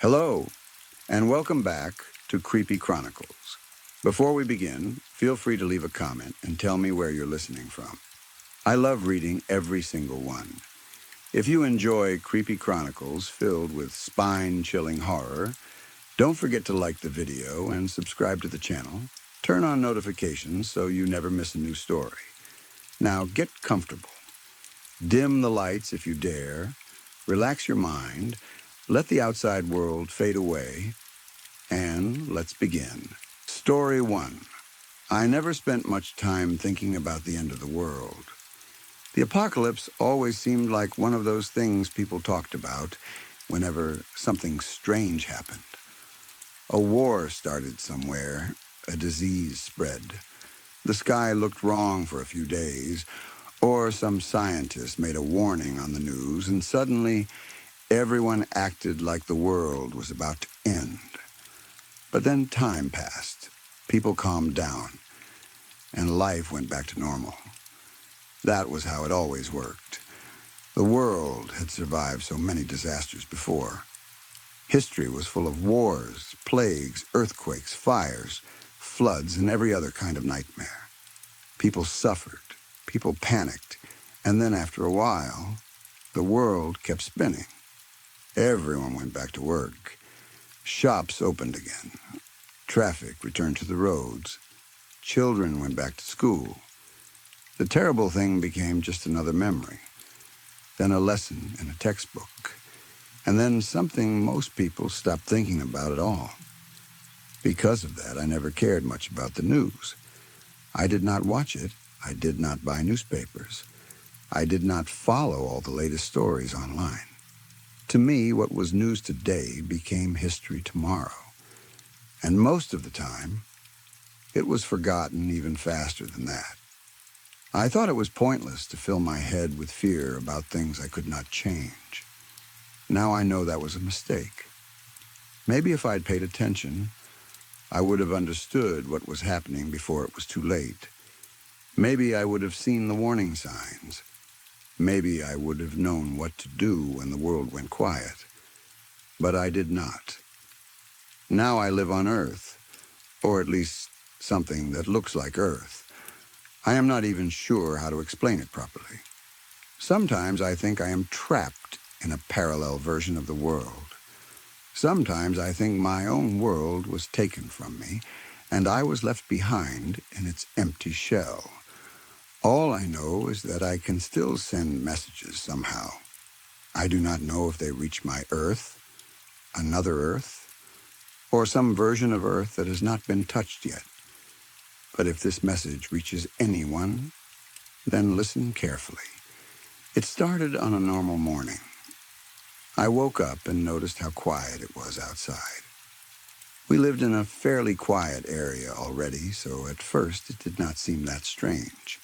Hello, and welcome back to Creepy Chronicles. Before we begin, feel free to leave a comment and tell me where you're listening from. I love reading every single one. If you enjoy Creepy Chronicles filled with spine-chilling horror, don't forget to like the video and subscribe to the channel. Turn on notifications so you never miss a new story. Now get comfortable. Dim the lights if you dare. Relax your mind. Let the outside world fade away. And let's begin. Story 1. I never spent much time thinking about the end of the world. The apocalypse always seemed like one of those things people talked about whenever something strange happened. A war started somewhere, a disease spread. The sky looked wrong for a few days, or some scientist made a warning on the news, and suddenly everyone acted like the world was about to end. But then time passed, people calmed down, and life went back to normal. That was how it always worked. The world had survived so many disasters before. History was full of wars, plagues, earthquakes, fires, floods, and every other kind of nightmare. People suffered, people panicked, and then after a while, the world kept spinning. Everyone went back to work. Shops opened again. Traffic returned to the roads. Children went back to school. The terrible thing became just another memory, then a lesson in a textbook, and then something most people stopped thinking about at all. Because of that, I never cared much about the news. I did not watch it. I did not buy newspapers. I did not follow all the latest stories online. To me, what was news today became history tomorrow. And most of the time, it was forgotten even faster than that. I thought it was pointless to fill my head with fear about things I could not change. Now I know that was a mistake. Maybe if I'd paid attention, I would have understood what was happening before it was too late. Maybe I would have seen the warning signs. Maybe I would have known what to do when the world went quiet. But I did not. Now I live on Earth, or at least something that looks like Earth. I am not even sure how to explain it properly. Sometimes I think I am trapped in a parallel version of the world. Sometimes I think my own world was taken from me, and I was left behind in its empty shell. All I know is that I can still send messages somehow. I do not know if they reach my Earth, another Earth, or some version of Earth that has not been touched yet. But if this message reaches anyone, then listen carefully. It started on a normal morning. I woke up and noticed how quiet it was outside. We lived in a fairly quiet area already, so at first it did not seem that strange.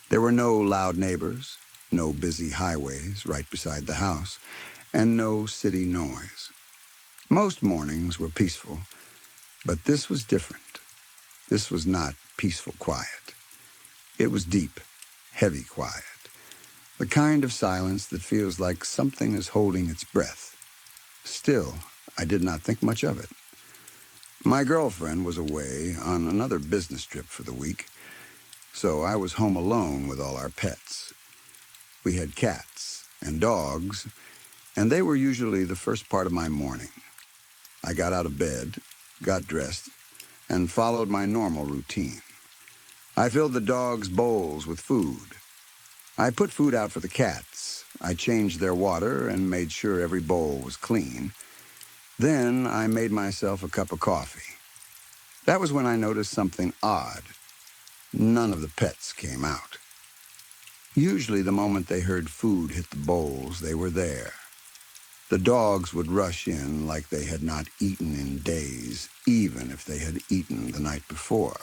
There were no loud neighbors, no busy highways right beside the house, and no city noise. Most mornings were peaceful, but this was different. This was not peaceful quiet. It was deep, heavy quiet. The kind of silence that feels like something is holding its breath. Still, I did not think much of it. My girlfriend was away on another business trip for the week, so I was home alone with all our pets. We had cats and dogs, and they were usually the first part of my morning. I got out of bed, got dressed, and followed my normal routine. I filled the dogs' bowls with food. I put food out for the cats. I changed their water and made sure every bowl was clean. Then I made myself a cup of coffee. That was when I noticed something odd. None of the pets came out. Usually the moment they heard food hit the bowls, they were there. The dogs would rush in like they had not eaten in days, even if they had eaten the night before.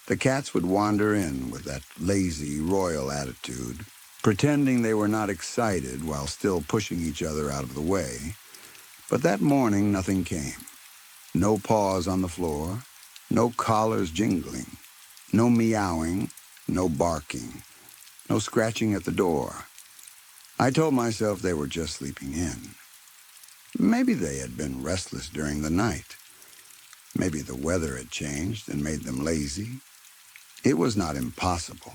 The cats would wander in with that lazy, royal attitude, pretending they were not excited while still pushing each other out of the way. But that morning, nothing came. No paws on the floor, no collars jingling, no meowing, no barking, no scratching at the door. I told myself they were just sleeping in. Maybe they had been restless during the night. Maybe the weather had changed and made them lazy. It was not impossible.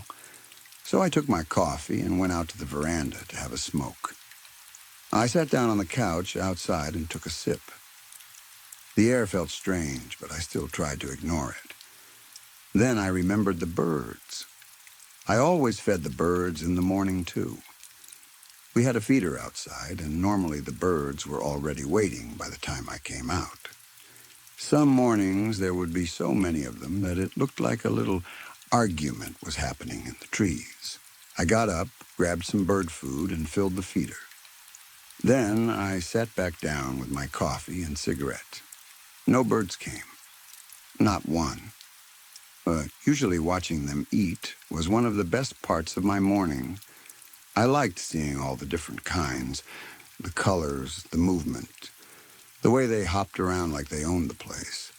So I took my coffee and went out to the veranda to have a smoke. I sat down on the couch outside and took a sip. The air felt strange, but I still tried to ignore it. Then I remembered the birds. I always fed the birds in the morning, too. We had a feeder outside, and normally the birds were already waiting by the time I came out. Some mornings there would be so many of them that it looked like a little argument was happening in the trees. I got up, grabbed some bird food, and filled the feeder. Then I sat back down with my coffee and cigarette. No birds came. Not one. Usually watching them eat was one of the best parts of my morning. I liked seeing all the different kinds, the colors, the movement, the way they hopped around like they owned the place.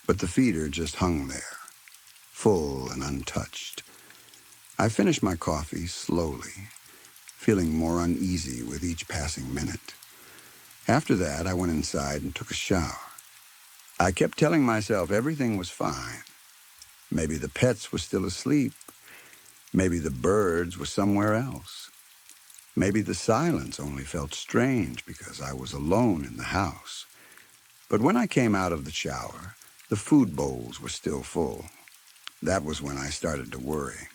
But the feeder just hung there, full and untouched. I finished my coffee slowly, feeling more uneasy with each passing minute. After that, I went inside and took a shower. I kept telling myself everything was fine. Maybe the pets were still asleep. Maybe the birds were somewhere else. Maybe the silence only felt strange because I was alone in the house. But when I came out of the shower, the food bowls were still full. That was when I started to worry.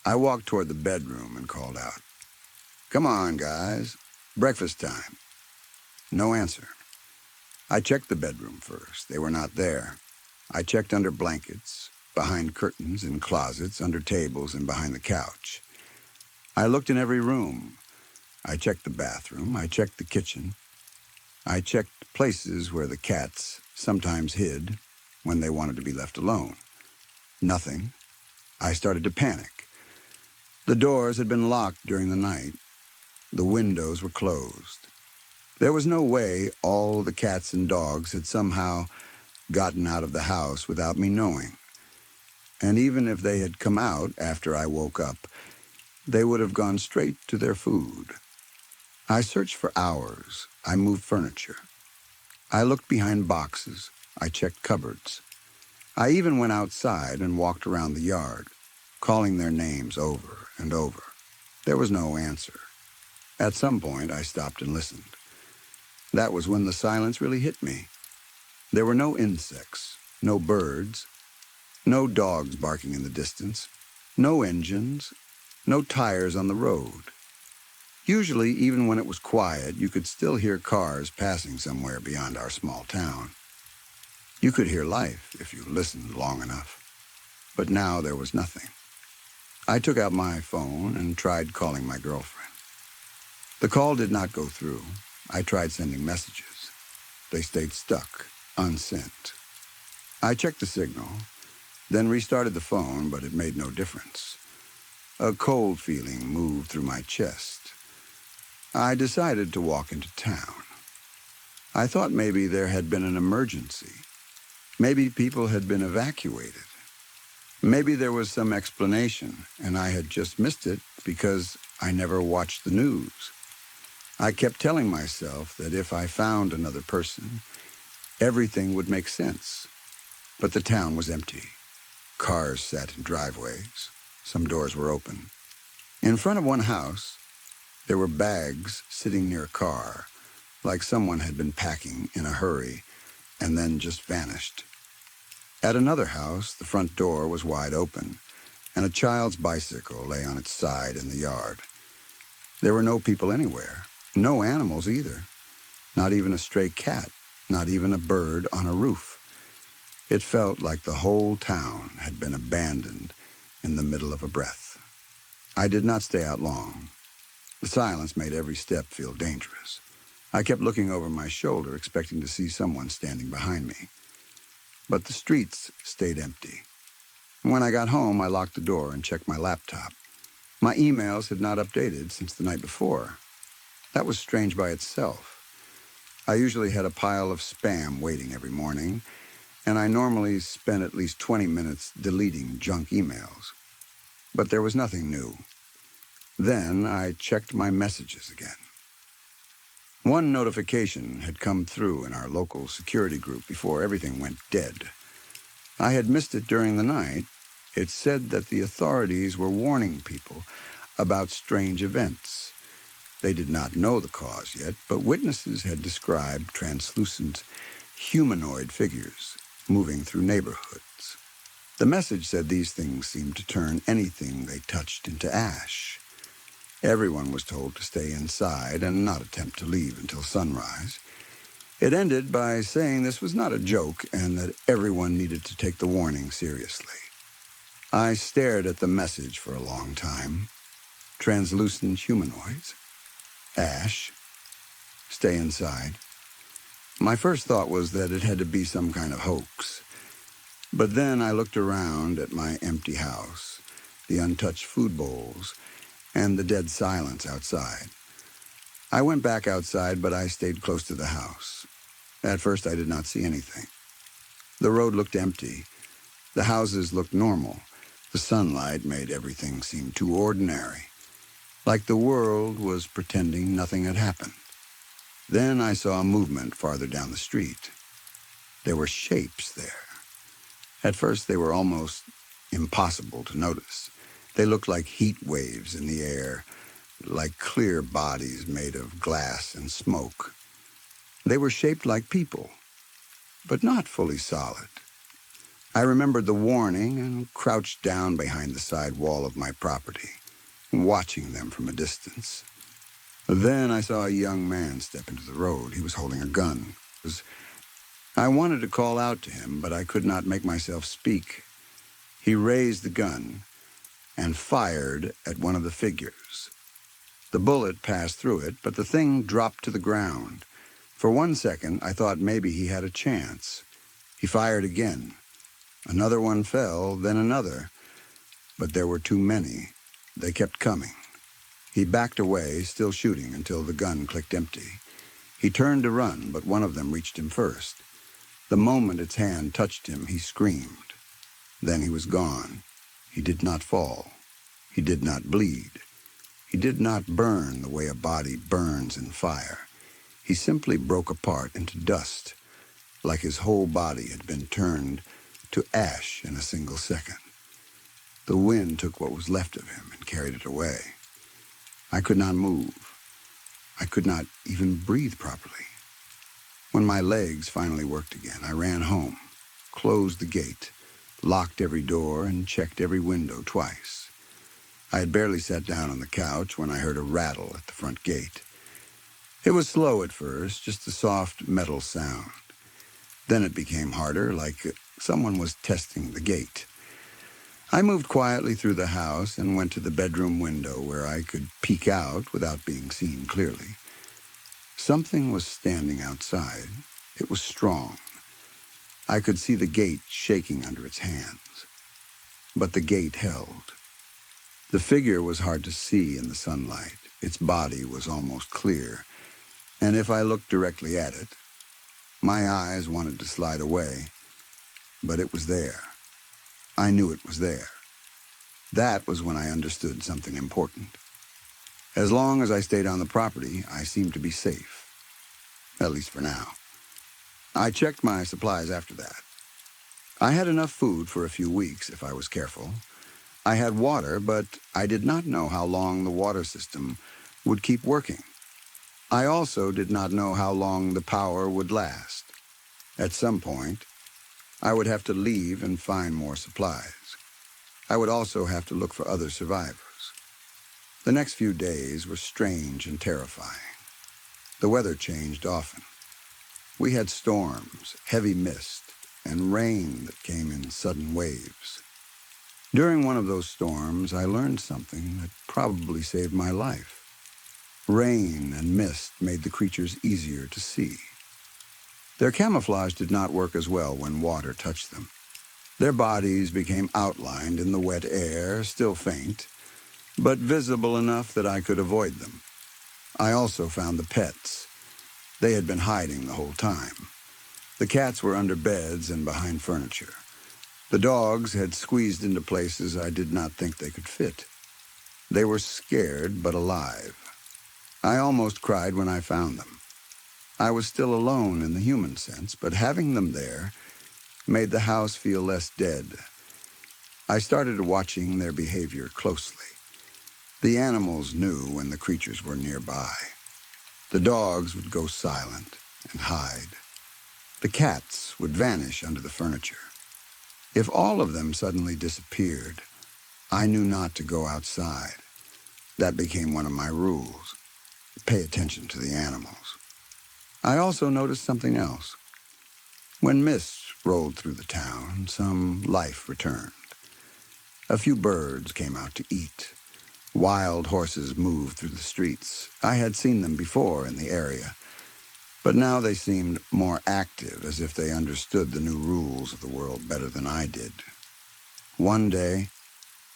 I walked toward the bedroom and called out, "Come on, guys. Breakfast time." No answer. I checked the bedroom first. They were not there. I checked under blankets, behind curtains, in closets, under tables, and behind the couch. I looked in every room. I checked the bathroom. I checked the kitchen. I checked places where the cats sometimes hid when they wanted to be left alone. Nothing. I started to panic. The doors had been locked during the night. The windows were closed. There was no way all the cats and dogs had somehow gotten out of the house without me knowing. And even if they had come out after I woke up, they would have gone straight to their food. I searched for hours. I moved furniture. I looked behind boxes. I checked cupboards. I even went outside and walked around the yard, calling their names over and over. There was no answer. At some point, I stopped and listened. That was when the silence really hit me. There were no insects, no birds, no dogs barking in the distance, no engines, no tires on the road. Usually, even when it was quiet, you could still hear cars passing somewhere beyond our small town. You could hear life if you listened long enough. But now there was nothing. I took out my phone and tried calling my girlfriend. The call did not go through. I tried sending messages. They stayed stuck, unsent. I checked the signal, then restarted the phone, but it made no difference. A cold feeling moved through my chest. I decided to walk into town. I thought maybe there had been an emergency. Maybe people had been evacuated. Maybe there was some explanation, and I had just missed it because I never watched the news. I kept telling myself that if I found another person, everything would make sense. But the town was empty. Cars sat in driveways. Some doors were open. In front of one house, there were bags sitting near a car, like someone had been packing in a hurry and then just vanished. At another house, the front door was wide open, and a child's bicycle lay on its side in the yard. There were no people anywhere, no animals either, not even a stray cat, not even a bird on a roof. It felt like the whole town had been abandoned in the middle of a breath. I did not stay out long. The silence made every step feel dangerous. I kept looking over my shoulder, expecting to see someone standing behind me. But the streets stayed empty. When I got home, I locked the door and checked my laptop. My emails had not updated since the night before. That was strange by itself. I usually had a pile of spam waiting every morning, and I normally spent at least 20 minutes deleting junk emails. But there was nothing new. Then I checked my messages again. One notification had come through in our local security group before everything went dead. I had missed it during the night. It said that the authorities were warning people about strange events. They did not know the cause yet, but witnesses had described translucent humanoid figures moving through neighborhoods. The message said these things seemed to turn anything they touched into ash. Everyone was told to stay inside and not attempt to leave until sunrise. It ended by saying this was not a joke and that everyone needed to take the warning seriously. I stared at the message for a long time. Translucent humanoids. Ash. Stay inside. My first thought was that it had to be some kind of hoax. But then I looked around at my empty house, the untouched food bowls, and the dead silence outside. I went back outside, but I stayed close to the house. At first, I did not see anything. The road looked empty. The houses looked normal. The sunlight made everything seem too ordinary, like the world was pretending nothing had happened. Then I saw a movement farther down the street. There were shapes there. At first, they were almost impossible to notice. They looked like heat waves in the air, like clear bodies made of glass and smoke. They were shaped like people, but not fully solid. I remembered the warning and crouched down behind the side wall of my property, watching them from a distance. Then I saw a young man step into the road. He was holding a gun. I wanted to call out to him, but I could not make myself speak. He raised the gun and fired at one of the figures. The bullet passed through it, but the thing dropped to the ground. For 1 second, I thought maybe he had a chance. He fired again. Another one fell, then another. But there were too many. They kept coming. He backed away, still shooting, until the gun clicked empty. He turned to run, but one of them reached him first. The moment its hand touched him, he screamed. Then he was gone. He did not fall. He did not bleed. He did not burn the way a body burns in fire. He simply broke apart into dust, like his whole body had been turned to ash in a single second. The wind took what was left of him and carried it away. I could not move. I could not even breathe properly. When my legs finally worked again, I ran home, closed the gate, locked every door, and checked every window twice. I had barely sat down on the couch when I heard a rattle at the front gate. It was slow at first, just a soft metal sound. Then it became harder, like someone was testing the gate. I moved quietly through the house and went to the bedroom window where I could peek out without being seen clearly. Something was standing outside. It was strong. I could see the gate shaking under its hands. But the gate held. The figure was hard to see in the sunlight. Its body was almost clear, and if I looked directly at it, my eyes wanted to slide away, but it was there. I knew it was there. That was when I understood something important. As long as I stayed on the property, I seemed to be safe, at least for now. I checked my supplies after that. I had enough food for a few weeks if I was careful. I had water, but I did not know how long the water system would keep working. I also did not know how long the power would last. At some point, I would have to leave and find more supplies. I would also have to look for other survivors. The next few days were strange and terrifying. The weather changed often. We had storms, heavy mist, and rain that came in sudden waves. During one of those storms, I learned something that probably saved my life. Rain and mist made the creatures easier to see. Their camouflage did not work as well when water touched them. Their bodies became outlined in the wet air, still faint, but visible enough that I could avoid them. I also found the pets. They had been hiding the whole time. The cats were under beds and behind furniture. The dogs had squeezed into places I did not think they could fit. They were scared but alive. I almost cried when I found them. I was still alone in the human sense, but having them there made the house feel less dead. I started watching their behavior closely. The animals knew when the creatures were nearby. The dogs would go silent and hide. The cats would vanish under the furniture. If all of them suddenly disappeared, I knew not to go outside. That became one of my rules. Pay attention to the animals. I also noticed something else. When mist rolled through the town, some life returned. A few birds came out to eat. Wild horses moved through the streets. I had seen them before in the area, but now they seemed more active, as if they understood the new rules of the world better than I did. One day,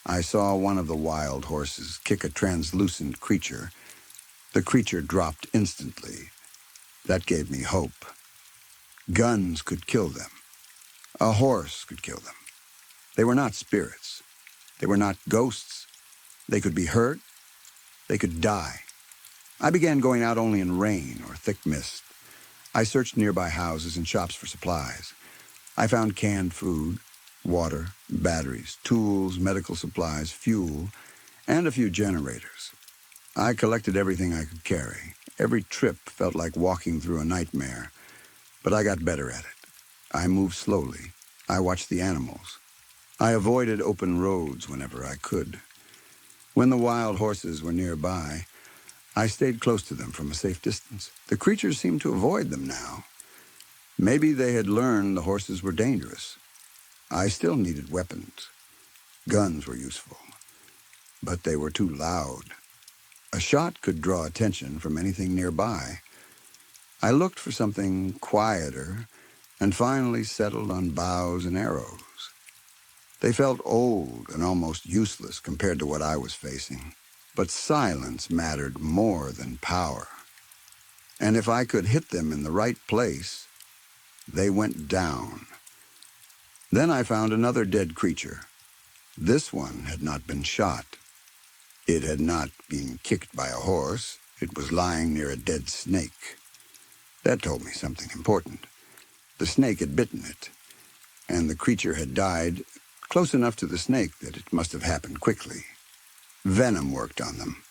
I saw one of the wild horses kick a translucent creature. The creature dropped instantly. That gave me hope. Guns could kill them. A horse could kill them. They were not spirits. They were not ghosts. They could be hurt. They could die. I began going out only in rain or thick mist. I searched nearby houses and shops for supplies. I found canned food, water, batteries, tools, medical supplies, fuel, and a few generators. I collected everything I could carry. Every trip felt like walking through a nightmare, but I got better at it. I moved slowly. I watched the animals. I avoided open roads whenever I could. When the wild horses were nearby, I stayed close to them from a safe distance. The creatures seemed to avoid them now. Maybe they had learned the horses were dangerous. I still needed weapons. Guns were useful, but they were too loud. A shot could draw attention from anything nearby. I looked for something quieter and finally settled on bows and arrows. They felt old and almost useless compared to what I was facing, but silence mattered more than power. And if I could hit them in the right place, they went down. Then I found another dead creature. This one had not been shot. It had not been kicked by a horse. It was lying near a dead snake. That told me something important. The snake had bitten it, and the creature had died close enough to the snake that it must have happened quickly. Venom worked on them.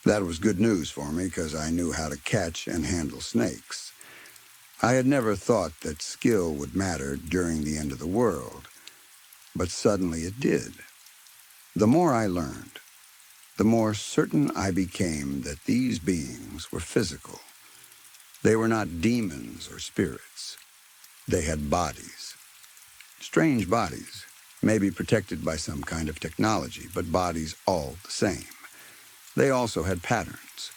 That was good news for me because I knew how to catch and handle snakes. I had never thought that skill would matter during the end of the world, but suddenly it did. The more I learned, the more certain I became that these beings were physical. They were not demons or spirits. They had bodies. Strange bodies, maybe protected by some kind of technology, but bodies all the same. They also had patterns.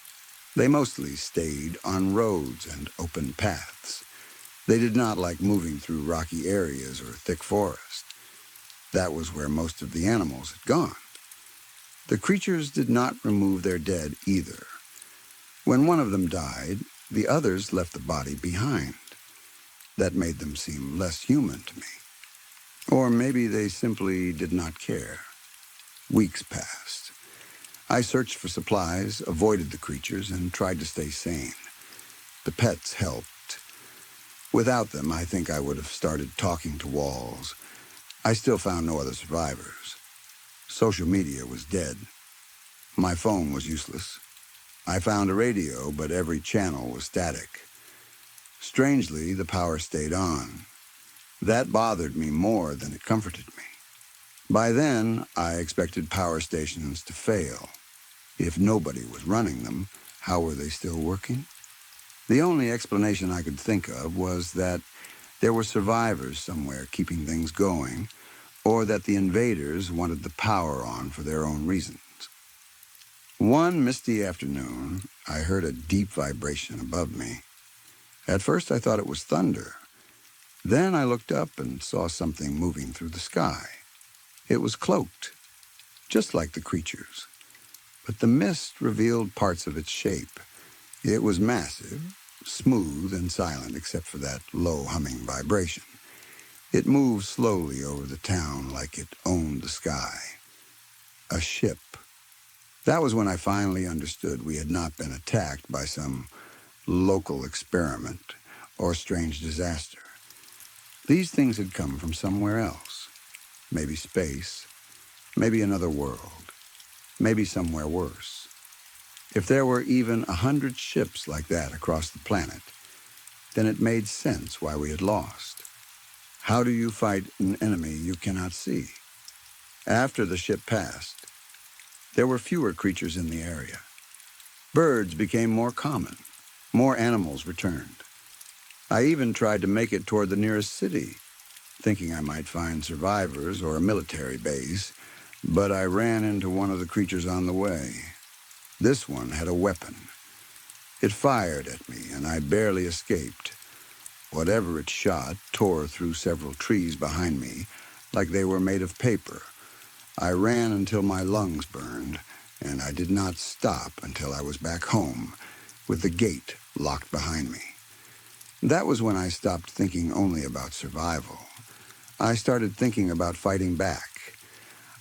They mostly stayed on roads and open paths. They did not like moving through rocky areas or thick forest. That was where most of the animals had gone. The creatures did not remove their dead either. When one of them died, the others left the body behind. That made them seem less human to me. Or maybe they simply did not care. Weeks passed. I searched for supplies, avoided the creatures, and tried to stay sane. The pets helped. Without them, I think I would have started talking to walls. I still found no other survivors. Social media was dead. My phone was useless. I found a radio, but every channel was static. Strangely, the power stayed on. That bothered me more than it comforted me. By then, I expected power stations to fail. If nobody was running them, how were they still working? The only explanation I could think of was that there were survivors somewhere keeping things going, or that the invaders wanted the power on for their own reasons. One misty afternoon, I heard a deep vibration above me. At first, I thought it was thunder. Then I looked up and saw something moving through the sky. It was cloaked, just like the creatures, but the mist revealed parts of its shape. It was massive, smooth and silent except for that low humming vibration. It moved slowly over the town like it owned the sky. A ship. That was when I finally understood we had not been attacked by some local experiment, or strange disaster. These things had come from somewhere else. Maybe space, maybe another world, maybe somewhere worse. If there were even 100 ships like that across the planet, then it made sense why we had lost. How do you fight an enemy you cannot see? After the ship passed, there were fewer creatures in the area. Birds became more common. More animals returned. I even tried to make it toward the nearest city, thinking I might find survivors or a military base, but I ran into one of the creatures on the way. This one had a weapon. It fired at me, and I barely escaped. Whatever it shot tore through several trees behind me, like they were made of paper. I ran until my lungs burned, and I did not stop until I was back home, with the gate locked behind me. That was when I stopped thinking only about survival. I started thinking about fighting back.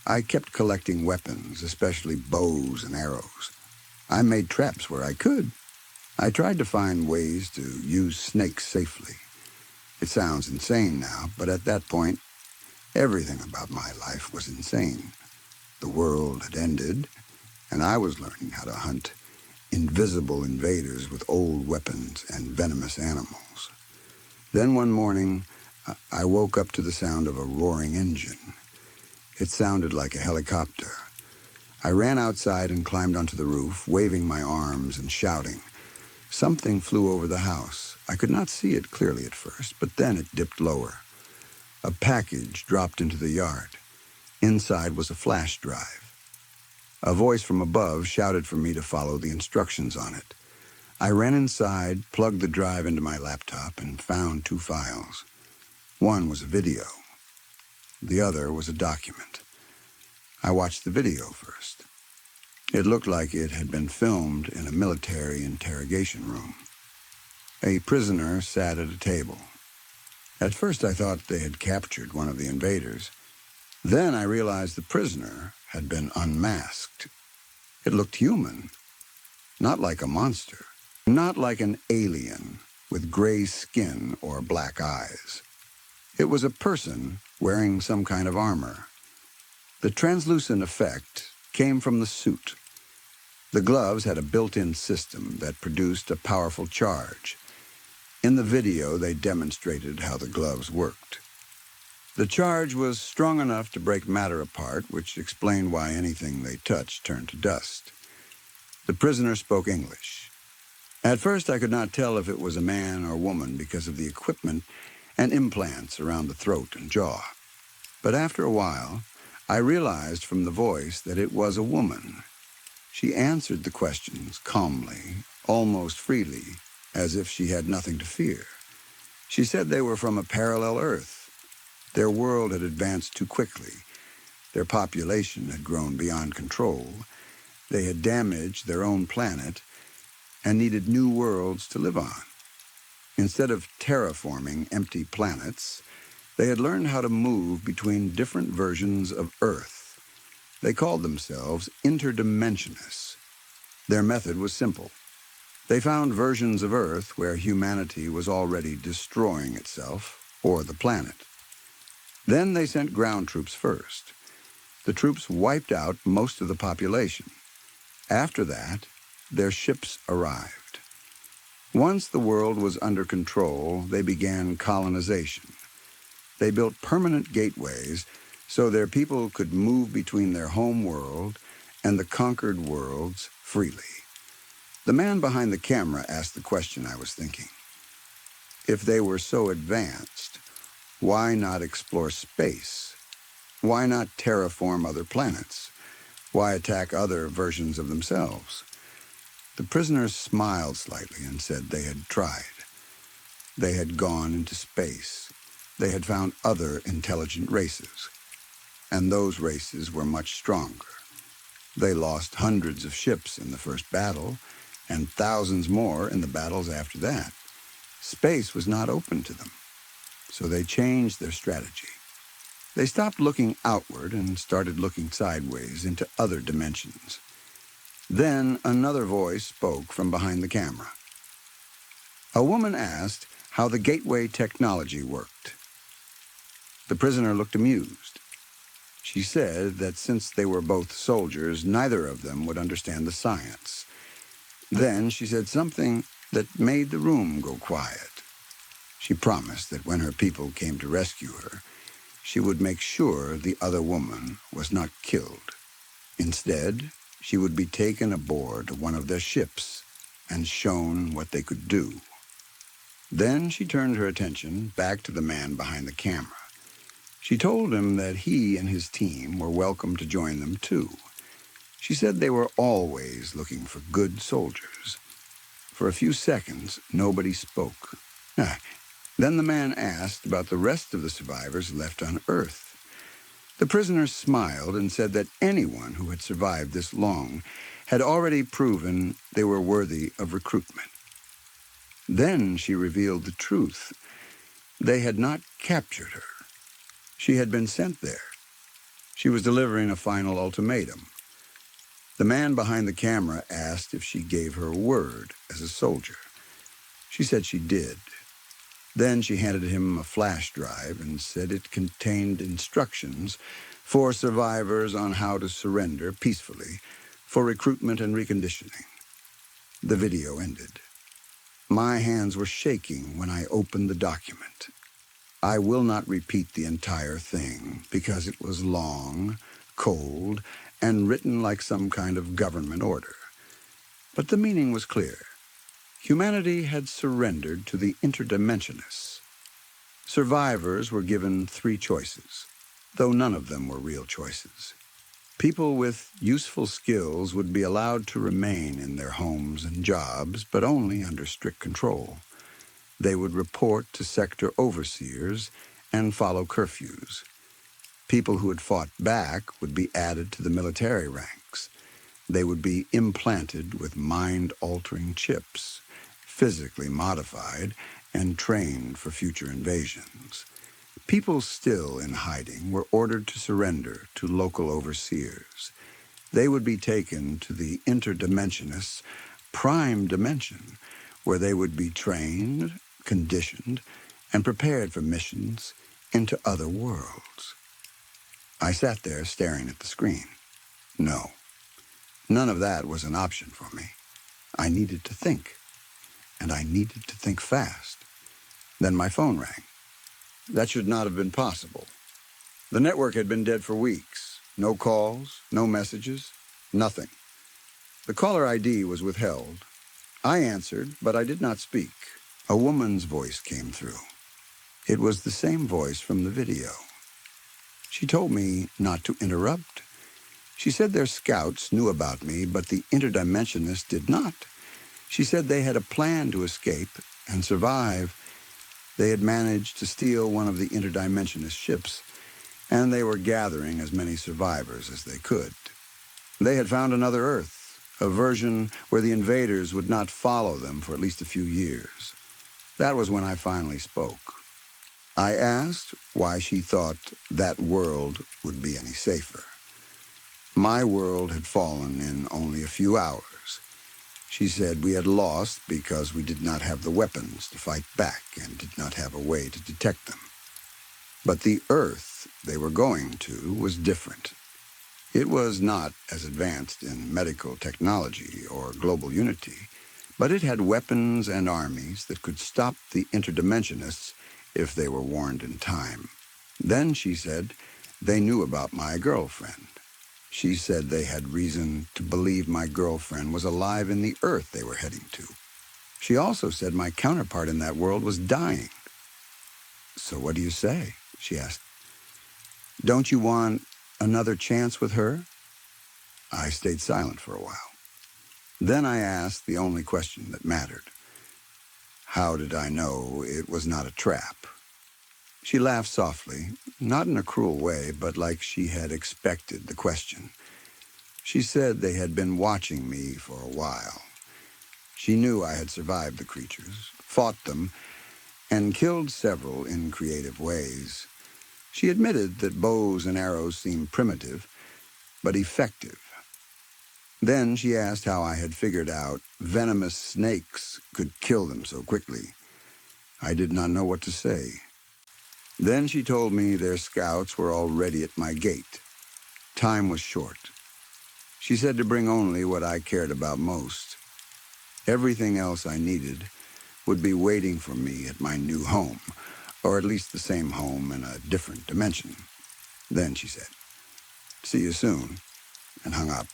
I kept collecting weapons, especially bows and arrows. I made traps where I could. I tried to find ways to use snakes safely. It sounds insane now, but at that point, everything about my life was insane. The world had ended, and I was learning how to hunt invisible invaders with old weapons and venomous animals. Then one morning, I woke up to the sound of a roaring engine. It sounded like a helicopter. I ran outside and climbed onto the roof, waving my arms and shouting. Something flew over the house. I could not see it clearly at first, but then it dipped lower. A package dropped into the yard. Inside was a flash drive. A voice from above shouted for me to follow the instructions on it. I ran inside, plugged the drive into my laptop, and found 2 files. One was a video. The other was a document. I watched the video first. It looked like it had been filmed in a military interrogation room. A prisoner sat at a table. At first I thought they had captured one of the invaders. Then I realized the prisoner had been unmasked. It looked human, not like a monster, not like an alien with gray skin or black eyes. It was a person wearing some kind of armor. The translucent effect came from the suit. The gloves had a built-in system that produced a powerful charge. In the video, they demonstrated how the gloves worked. The charge was strong enough to break matter apart, which explained why anything they touched turned to dust. The prisoner spoke English. At first, I could not tell if it was a man or woman because of the equipment and implants around the throat and jaw. But after a while, I realized from the voice that it was a woman. She answered the questions calmly, almost freely, as if she had nothing to fear. She said they were from a parallel Earth. Their world had advanced too quickly. Their population had grown beyond control. They had damaged their own planet and needed new worlds to live on. Instead of terraforming empty planets, they had learned how to move between different versions of Earth. They called themselves interdimensionists. Their method was simple. They found versions of Earth where humanity was already destroying itself or the planet. Then they sent ground troops first. The troops wiped out most of the population. After that, their ships arrived. Once the world was under control, they began colonization. They built permanent gateways so their people could move between their home world and the conquered worlds freely. The man behind the camera asked the question I was thinking. If they were so advanced, why not explore space? Why not terraform other planets? Why attack other versions of themselves? The prisoners smiled slightly and said they had tried. They had gone into space. They had found other intelligent races. And those races were much stronger. They lost hundreds of ships in the first battle, and thousands more in the battles after that. Space was not open to them. So they changed their strategy. They stopped looking outward and started looking sideways into other dimensions. Then another voice spoke from behind the camera. A woman asked how the gateway technology worked. The prisoner looked amused. She said that since they were both soldiers, neither of them would understand the science. Then she said something that made the room go quiet. She promised that when her people came to rescue her, she would make sure the other woman was not killed. Instead, she would be taken aboard one of their ships and shown what they could do. Then she turned her attention back to the man behind the camera. She told him that he and his team were welcome to join them too. She said they were always looking for good soldiers. For a few seconds, nobody spoke. Then the man asked about the rest of the survivors left on Earth. The prisoner smiled and said that anyone who had survived this long had already proven they were worthy of recruitment. Then she revealed the truth. They had not captured her. She had been sent there. She was delivering a final ultimatum. The man behind the camera asked if she gave her word as a soldier. She said she did. Then she handed him a flash drive and said it contained instructions for survivors on how to surrender peacefully for recruitment and reconditioning. The video ended. My hands were shaking when I opened the document. I will not repeat the entire thing because it was long, cold, and written like some kind of government order. But the meaning was clear. Humanity had surrendered to the interdimensionists. Survivors were given 3 choices, though none of them were real choices. People with useful skills would be allowed to remain in their homes and jobs, but only under strict control. They would report to sector overseers and follow curfews. People who had fought back would be added to the military ranks. They would be implanted with mind-altering chips, physically modified and trained for future invasions. People still in hiding were ordered to surrender to local overseers. They would be taken to the interdimensionists' prime dimension, where they would be trained, conditioned, and prepared for missions into other worlds. I sat there staring at the screen. No, none of that was an option for me. I needed to think, and I needed to think fast. Then my phone rang. That should not have been possible. The network had been dead for weeks. No calls, no messages, nothing. The caller ID was withheld. I answered, but I did not speak. A woman's voice came through. It was the same voice from the video. She told me not to interrupt. She said their scouts knew about me, but the interdimensionists did not. She said they had a plan to escape and survive. They had managed to steal one of the interdimensionist ships, and they were gathering as many survivors as they could. They had found another Earth, a version where the invaders would not follow them for at least a few years. That was when I finally spoke. I asked why she thought that world would be any safer. My world had fallen in only a few hours. She said we had lost because we did not have the weapons to fight back and did not have a way to detect them. But the Earth they were going to was different. It was not as advanced in medical technology or global unity, but it had weapons and armies that could stop the interdimensionists if they were warned in time. Then, she said, they knew about my girlfriend. She said they had reason to believe my girlfriend was alive in the Earth they were heading to. She also said my counterpart in that world was dying. So what do you say? She asked. Don't you want another chance with her? I stayed silent for a while. Then I asked the only question that mattered. How did I know it was not a trap? She laughed softly, not in a cruel way, but like she had expected the question. She said they had been watching me for a while. She knew I had survived the creatures, fought them, and killed several in creative ways. She admitted that bows and arrows seemed primitive, but effective. Then she asked how I had figured out venomous snakes could kill them so quickly. I did not know what to say. Then she told me their scouts were already at my gate. Time was short. She said to bring only what I cared about most. Everything else I needed would be waiting for me at my new home, or at least the same home in a different dimension. Then she said, "See you soon," and hung up.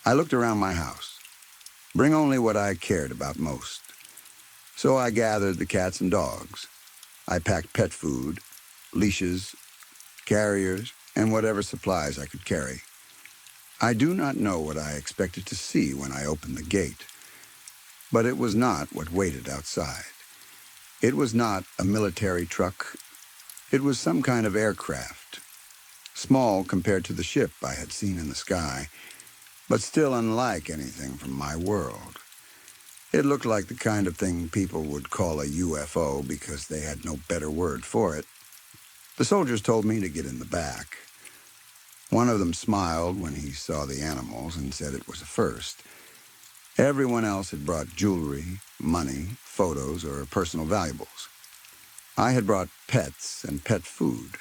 I looked around my house. Bring only what I cared about most. So I gathered the cats and dogs. I packed pet food, leashes, carriers, and whatever supplies I could carry. I do not know what I expected to see when I opened the gate, but it was not what waited outside. It was not a military truck. It was some kind of aircraft, small compared to the ship I had seen in the sky, but still unlike anything from my world. It looked like the kind of thing people would call a UFO because they had no better word for it. The soldiers told me to get in the back. One of them smiled when he saw the animals and said it was a first. Everyone else had brought jewelry, money, photos, or personal valuables. I had brought pets and pet food.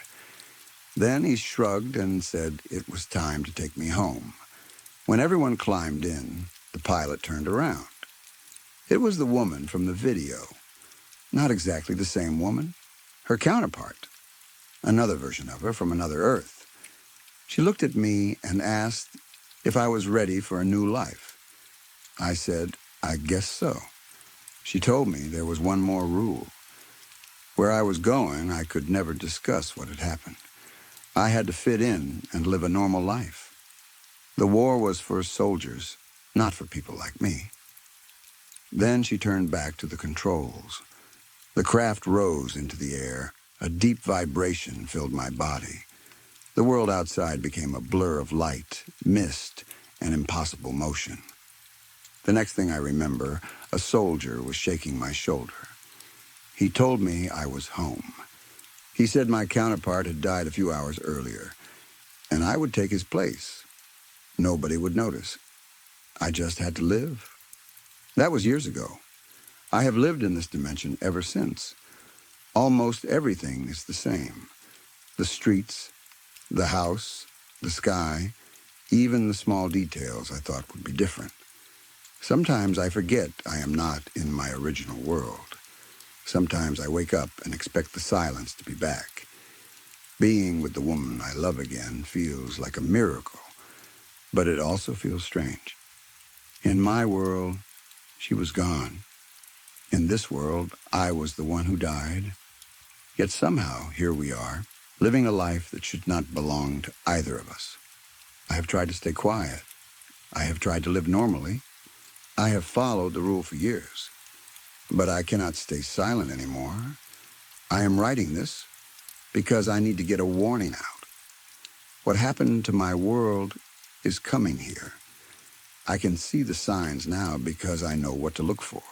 Then he shrugged and said it was time to take me home. When everyone climbed in, the pilot turned around. It was the woman from the video. Not exactly the same woman. Her counterpart. Another version of her from another Earth. She looked at me and asked if I was ready for a new life. I said, I guess so. She told me there was one more rule. Where I was going, I could never discuss what had happened. I had to fit in and live a normal life. The war was for soldiers, not for people like me. Then she turned back to the controls. The craft rose into the air. A deep vibration filled my body. The world outside became a blur of light, mist, and impossible motion. The next thing I remember, a soldier was shaking my shoulder. He told me I was home. He said my counterpart had died a few hours earlier, and I would take his place. Nobody would notice. I just had to live. That was years ago. I have lived in this dimension ever since. Almost everything is the same. The streets, the house, the sky, even the small details I thought would be different. Sometimes I forget I am not in my original world. Sometimes I wake up and expect the silence to be back. Being with the woman I love again feels like a miracle, but it also feels strange. In my world, she was gone. In this world, I was the one who died. Yet somehow, here we are, living a life that should not belong to either of us. I have tried to stay quiet. I have tried to live normally. I have followed the rule for years. But I cannot stay silent anymore. I am writing this because I need to get a warning out. What happened to my world is coming here. I can see the signs now because I know what to look for.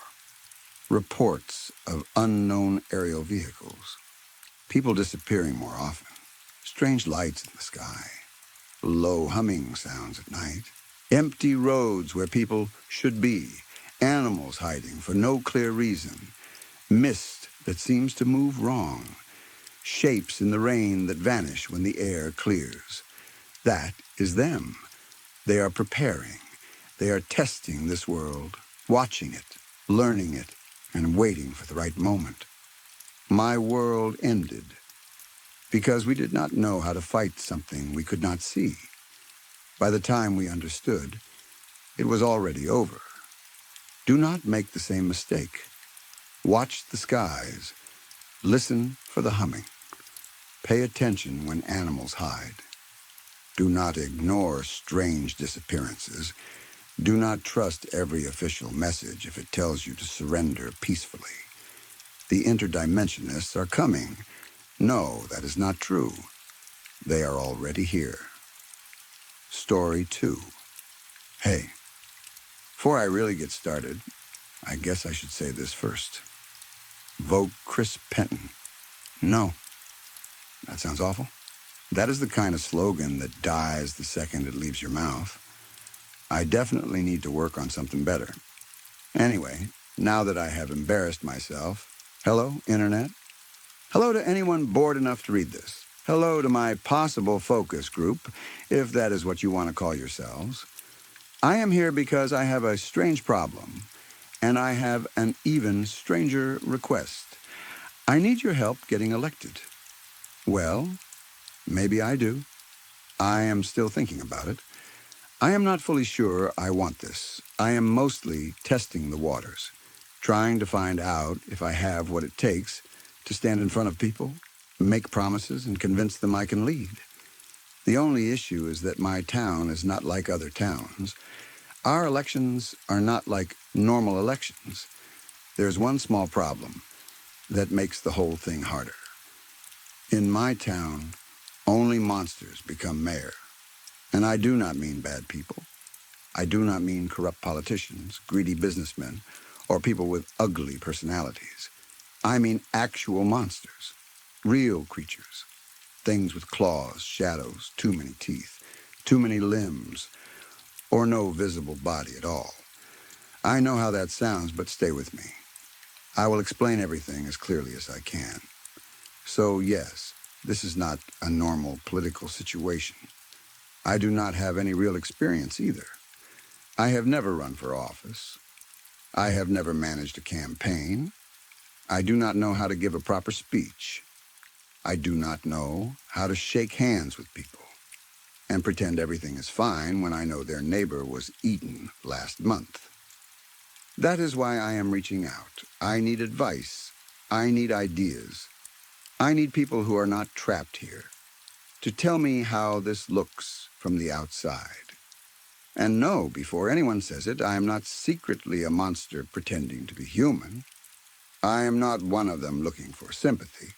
Reports of unknown aerial vehicles. People disappearing more often. Strange lights in the sky. Low humming sounds at night. Empty roads where people should be. Animals hiding for no clear reason. Mist that seems to move wrong. Shapes in the rain that vanish when the air clears. That is them. They are preparing. They are testing this world, watching it, learning it, and waiting for the right moment. My world ended because we did not know how to fight something we could not see. By the time we understood, it was already over. Do not make the same mistake. Watch the skies. Listen for the humming. Pay attention when animals hide. Do not ignore strange disappearances. Do not trust every official message if it tells you to surrender peacefully. The interdimensionists are coming. No, that is not true. They are already here. Story 2. Hey, before I really get started, I guess I should say this first. Vote Chris Penton. No. That sounds awful. That is the kind of slogan that dies the second it leaves your mouth. I definitely need to work on something better. Anyway, now that I have embarrassed myself, hello, Internet. Hello to anyone bored enough to read this. Hello to my possible focus group, if that is what you want to call yourselves. I am here because I have a strange problem, and I have an even stranger request. I need your help getting elected. Well, maybe I do. I am still thinking about it. I am not fully sure I want this. I am mostly testing the waters, trying to find out if I have what it takes to stand in front of people, make promises, and convince them I can lead. The only issue is that my town is not like other towns. Our elections are not like normal elections. There's one small problem that makes the whole thing harder. In my town, only monsters become mayor. And I do not mean bad people. I do not mean corrupt politicians, greedy businessmen, or people with ugly personalities. I mean actual monsters, real creatures, things with claws, shadows, too many teeth, too many limbs, or no visible body at all. I know how that sounds, but stay with me. I will explain everything as clearly as I can. So yes, this is not a normal political situation. I do not have any real experience either. I have never run for office. I have never managed a campaign. I do not know how to give a proper speech. I do not know how to shake hands with people and pretend everything is fine when I know their neighbor was eaten last month. That is why I am reaching out. I need advice. I need ideas. I need people who are not trapped here to tell me how this looks from the outside. And no, before anyone says it, I am not secretly a monster pretending to be human. I am not one of them looking for sympathy.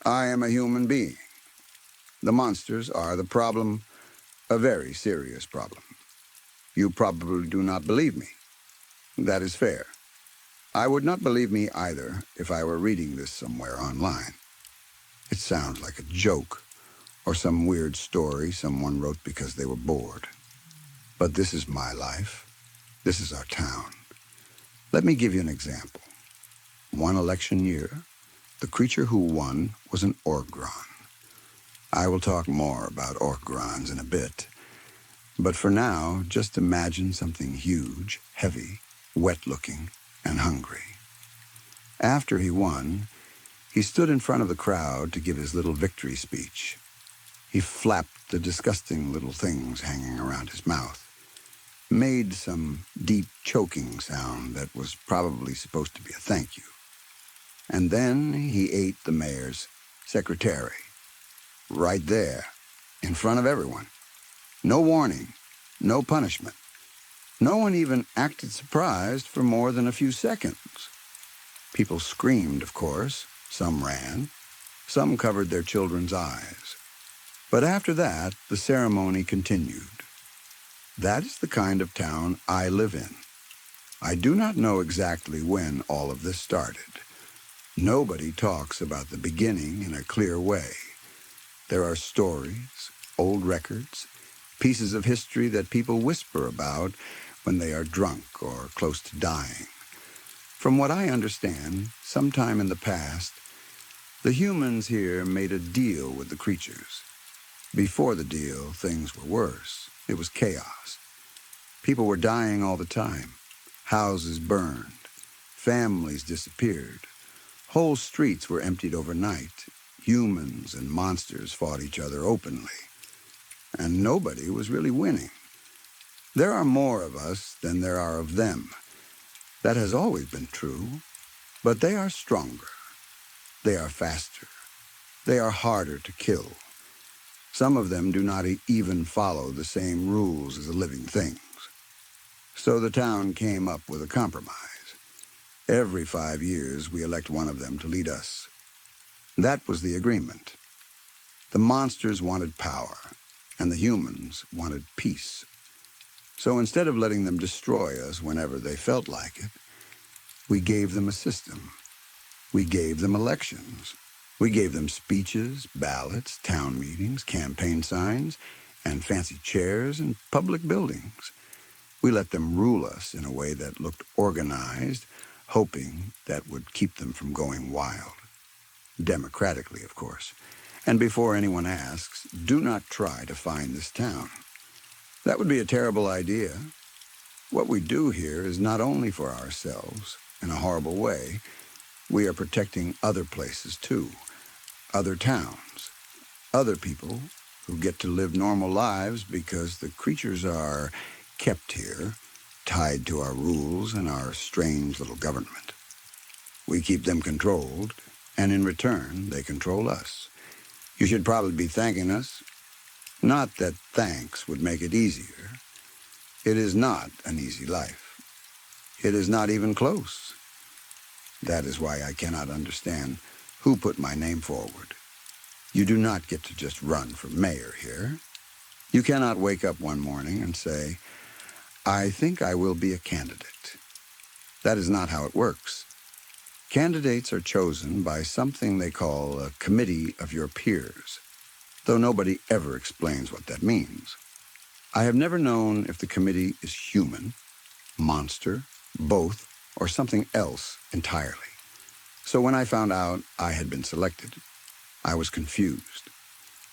I am a human being. The monsters are the problem, a very serious problem. You probably do not believe me. That is fair. I would not believe me either if I were reading this somewhere online. It sounds like a joke or some weird story someone wrote because they were bored. But this is my life. This is our town. Let me give you an example. One election year, the creature who won was an orgron. I will talk more about orgrons in a bit. But for now, just imagine something huge, heavy, wet-looking, and hungry. After he won, he stood in front of the crowd to give his little victory speech. He flapped the disgusting little things hanging around his mouth, made some deep choking sound that was probably supposed to be a thank you. And then he ate the mayor's secretary, right there, in front of everyone. No warning, no punishment. No one even acted surprised for more than a few seconds. People screamed, of course. Some ran. Some covered their children's eyes. But after that, the ceremony continued. That is the kind of town I live in. I do not know exactly when all of this started. Nobody talks about the beginning in a clear way. There are stories, old records, pieces of history that people whisper about when they are drunk or close to dying. From what I understand, sometime in the past, the humans here made a deal with the creatures. Before the deal, things were worse. It was chaos. People were dying all the time. Houses burned. Families disappeared. Whole streets were emptied overnight. Humans and monsters fought each other openly. And nobody was really winning. There are more of us than there are of them. That has always been true. But they are stronger. They are faster. They are harder to kill. Some of them do not even follow the same rules as the living things. So the town came up with a compromise. Every 5 years, we elect one of them to lead us. That was the agreement. The monsters wanted power, and the humans wanted peace. So instead of letting them destroy us whenever they felt like it, we gave them a system. We gave them elections. We gave them speeches, ballots, town meetings, campaign signs, and fancy chairs and public buildings. We let them rule us in a way that looked organized, hoping that would keep them from going wild. Democratically, of course. And before anyone asks, do not try to find this town. That would be a terrible idea. What we do here is not only for ourselves, in a horrible way, we are protecting other places too, other towns, other people who get to live normal lives because the creatures are kept here, tied to our rules and our strange little government. We keep them controlled, and in return, they control us. You should probably be thanking us. Not that thanks would make it easier. It is not an easy life. It is not even close. That is why I cannot understand who put my name forward. You do not get to just run for mayor here. You cannot wake up one morning and say, I think I will be a candidate. That is not how it works. Candidates are chosen by something they call a committee of your peers, though nobody ever explains what that means. I have never known if the committee is human, monster, both, or something else entirely. So when I found out I had been selected, I was confused.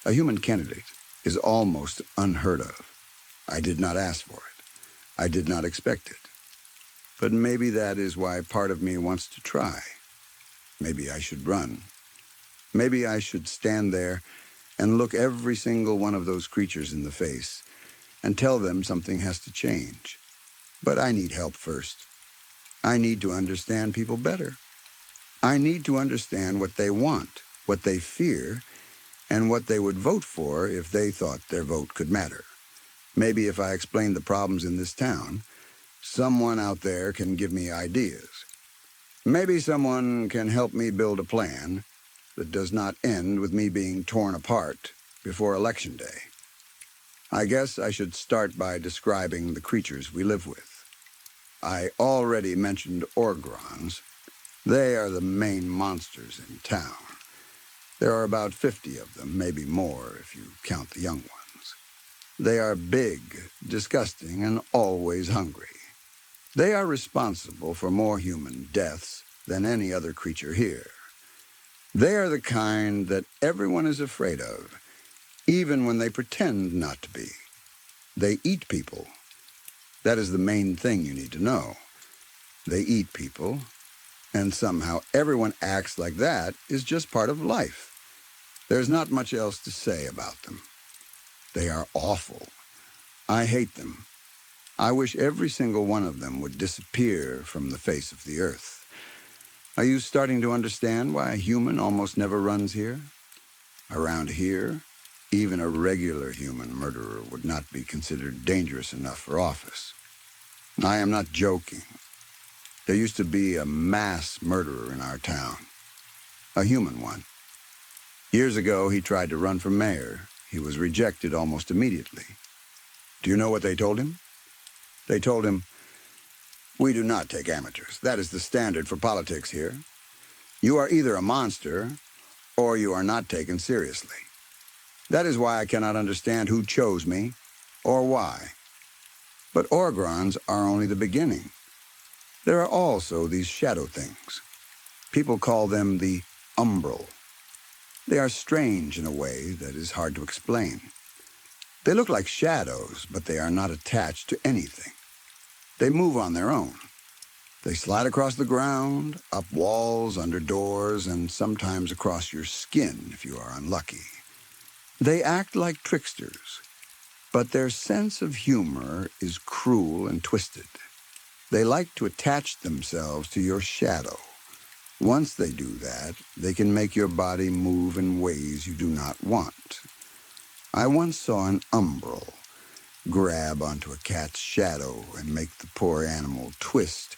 A human candidate is almost unheard of. I did not ask for it. I did not expect it. But maybe that is why part of me wants to try. Maybe I should run. Maybe I should stand there and look every single one of those creatures in the face and tell them something has to change. But I need help first. I need to understand people better. I need to understand what they want, what they fear, and what they would vote for if they thought their vote could matter. Maybe if I explain the problems in this town, someone out there can give me ideas. Maybe someone can help me build a plan that does not end with me being torn apart before Election Day. I guess I should start by describing the creatures we live with. I already mentioned orgrons. They are the main monsters in town. There are about 50 of them, maybe more if you count the young ones. They are big, disgusting, and always hungry. They are responsible for more human deaths than any other creature here. They are the kind that everyone is afraid of, even when they pretend not to be. They eat people. That is the main thing you need to know. They eat people, and somehow everyone acts like that is just part of life. There's not much else to say about them. They are awful. I hate them. I wish every single one of them would disappear from the face of the earth. Are you starting to understand why a human almost never runs here? Around here, even a regular human murderer would not be considered dangerous enough for office. I am not joking. There used to be a mass murderer in our town, a human one. Years ago, he tried to run for mayor. He was rejected almost immediately. Do you know what they told him? They told him, we do not take amateurs. That is the standard for politics here. You are either a monster or you are not taken seriously. That is why I cannot understand who chose me or why. But orgrons are only the beginning. There are also these shadow things. People call them the umbral. They are strange in a way that is hard to explain. They look like shadows, but they are not attached to anything. They move on their own. They slide across the ground, up walls, under doors, and sometimes across your skin if you are unlucky. They act like tricksters, but their sense of humor is cruel and twisted. They like to attach themselves to your shadow. Once they do that, they can make your body move in ways you do not want. I once saw an umbral grab onto a cat's shadow and make the poor animal twist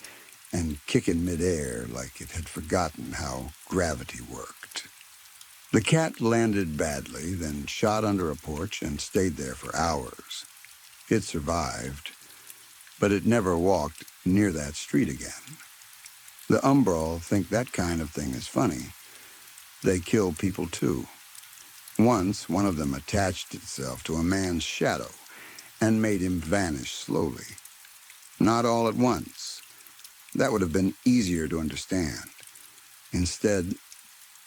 and kick in midair like it had forgotten how gravity worked. The cat landed badly, then shot under a porch and stayed there for hours. It survived, but it never walked near that street again. The umbral think that kind of thing is funny. They kill people too. Once, one of them attached itself to a man's shadow and made him vanish slowly. Not all at once. That would have been easier to understand. Instead,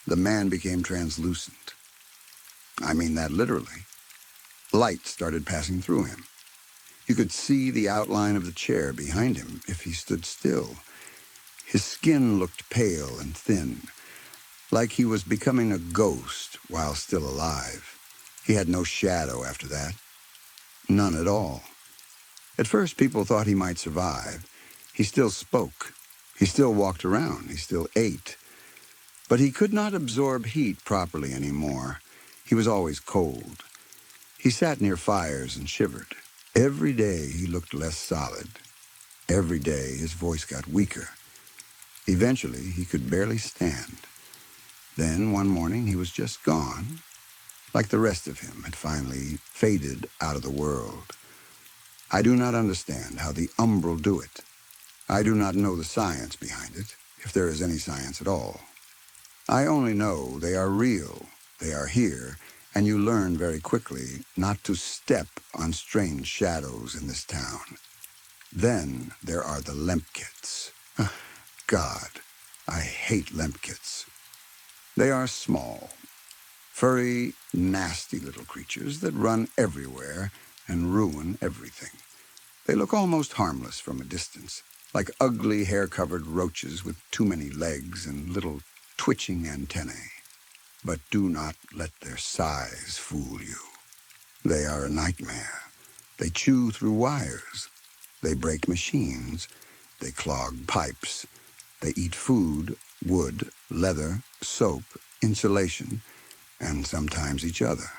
the man became translucent. I mean that literally. Light started passing through him. You could see the outline of the chair behind him if he stood still. His skin looked pale and thin, like he was becoming a ghost while still alive. He had no shadow after that. None at all. At first, people thought he might survive. He still spoke. He still walked around. He still ate. But he could not absorb heat properly anymore. He was always cold. He sat near fires and shivered. Every day he looked less solid. Every day his voice got weaker. Eventually he could barely stand. Then one morning he was just gone, like the rest of him had finally faded out of the world. I do not understand how the umbral do it. I do not know the science behind it, if there is any science at all. I only know they are real, they are here, and you learn very quickly not to step on strange shadows in this town. Then there are the Lemkits. God, I hate Lemkits. They are small, furry, nasty little creatures that run everywhere and ruin everything. They look almost harmless from a distance, like ugly hair-covered roaches with too many legs and little twitching antennae. But do not let their size fool you. They are a nightmare. They chew through wires. They break machines. They clog pipes. They eat food, wood, leather, soap, insulation, and sometimes each other.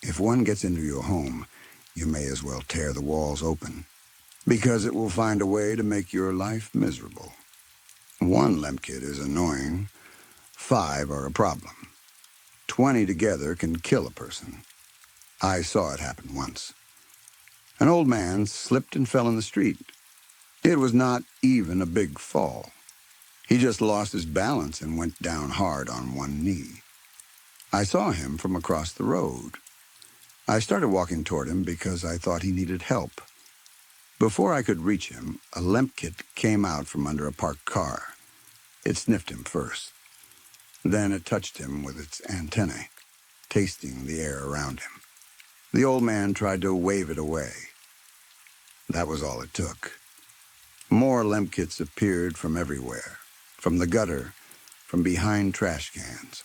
If one gets into your home, you may as well tear the walls open, because it will find a way to make your life miserable. One Lemkit is annoying. 5 are a problem. 20 together can kill a person. I saw it happen once. An old man slipped and fell in the street. It was not even a big fall. He just lost his balance and went down hard on one knee. I saw him from across the road. I started walking toward him because I thought he needed help. Before I could reach him, a Lemkit came out from under a parked car. It sniffed him first. Then it touched him with its antennae, tasting the air around him. The old man tried to wave it away. That was all it took. More Lemkits appeared from everywhere, from the gutter, from behind trash cans,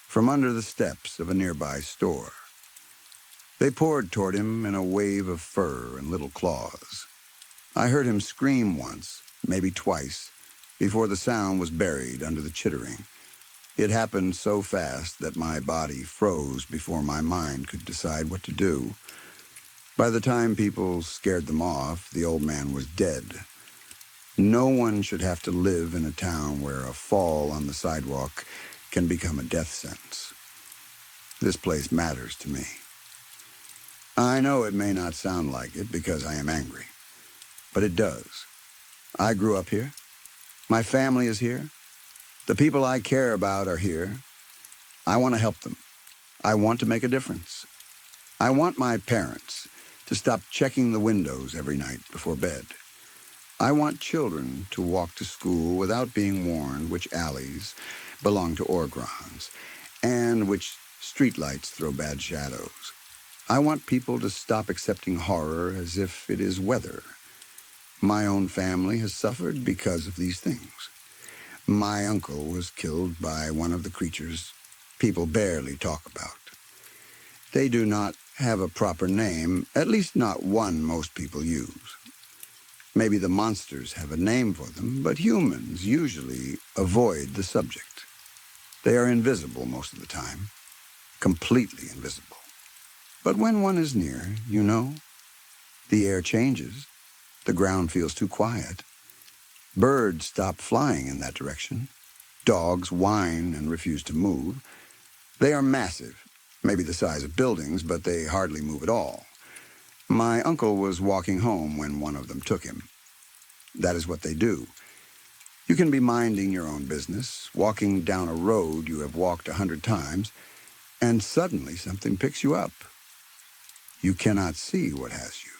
from under the steps of a nearby store. They poured toward him in a wave of fur and little claws. I heard him scream once, maybe twice, before the sound was buried under the chittering. It happened so fast that my body froze before my mind could decide what to do. By the time people scared them off, the old man was dead. No one should have to live in a town where a fall on the sidewalk can become a death sentence. This place matters to me. I know it may not sound like it because I am angry, but it does. I grew up here. My family is here. The people I care about are here. I want to help them. I want to make a difference. I want my parents to stop checking the windows every night before bed. I want children to walk to school without being warned which alleys belong to Orgrons and which streetlights throw bad shadows. I want people to stop accepting horror as if it is weather. My own family has suffered because of these things. My uncle was killed by one of the creatures people barely talk about. They do not have a proper name, at least not one most people use. Maybe the monsters have a name for them, but humans usually avoid the subject. They are invisible most of the time, completely invisible. But when one is near, you know, the air changes, the ground feels too quiet. Birds stop flying in that direction. Dogs whine and refuse to move. They are massive, maybe the size of buildings, but they hardly move at all. My uncle was walking home when one of them took him. That is what they do. You can be minding your own business, walking down a road you have walked 100 times, and suddenly something picks you up. You cannot see what has you.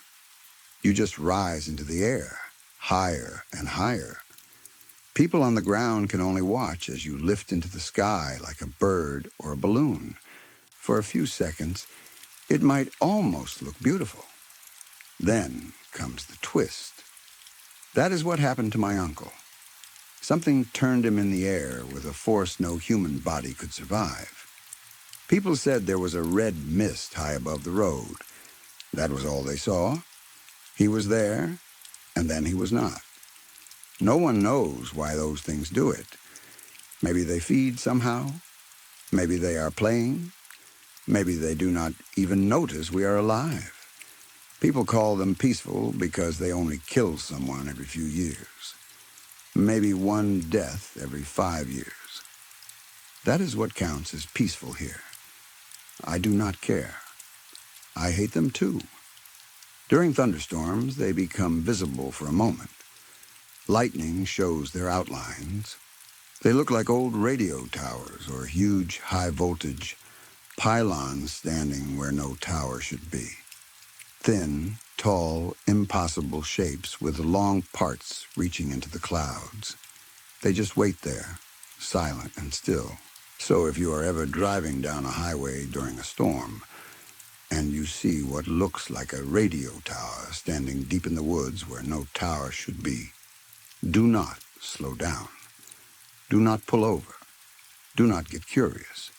You just rise into the air. higher and higher. People on the ground can only watch as you lift into the sky like a bird or a balloon. For a few seconds, it might almost look beautiful. Then comes the twist. That is what happened to my uncle. Something turned him in the air with a force no human body could survive. People said there was a red mist high above the road. That was all they saw. He was there, and then he was not. No one knows why those things do it. Maybe they feed somehow. Maybe they are playing. Maybe they do not even notice we are alive. People call them peaceful because they only kill someone every few years. Maybe one death every 5 years. That is what counts as peaceful here. I do not care. I hate them too. During thunderstorms, they become visible for a moment. Lightning shows their outlines. They look like old radio towers or huge high-voltage pylons standing where no tower should be. Thin, tall, impossible shapes with long parts reaching into the clouds. They just wait there, silent and still. So if you are ever driving down a highway during a storm, and you see what looks like a radio tower standing deep in the woods where no tower should be, do not slow down. Do not pull over. Do not get curious.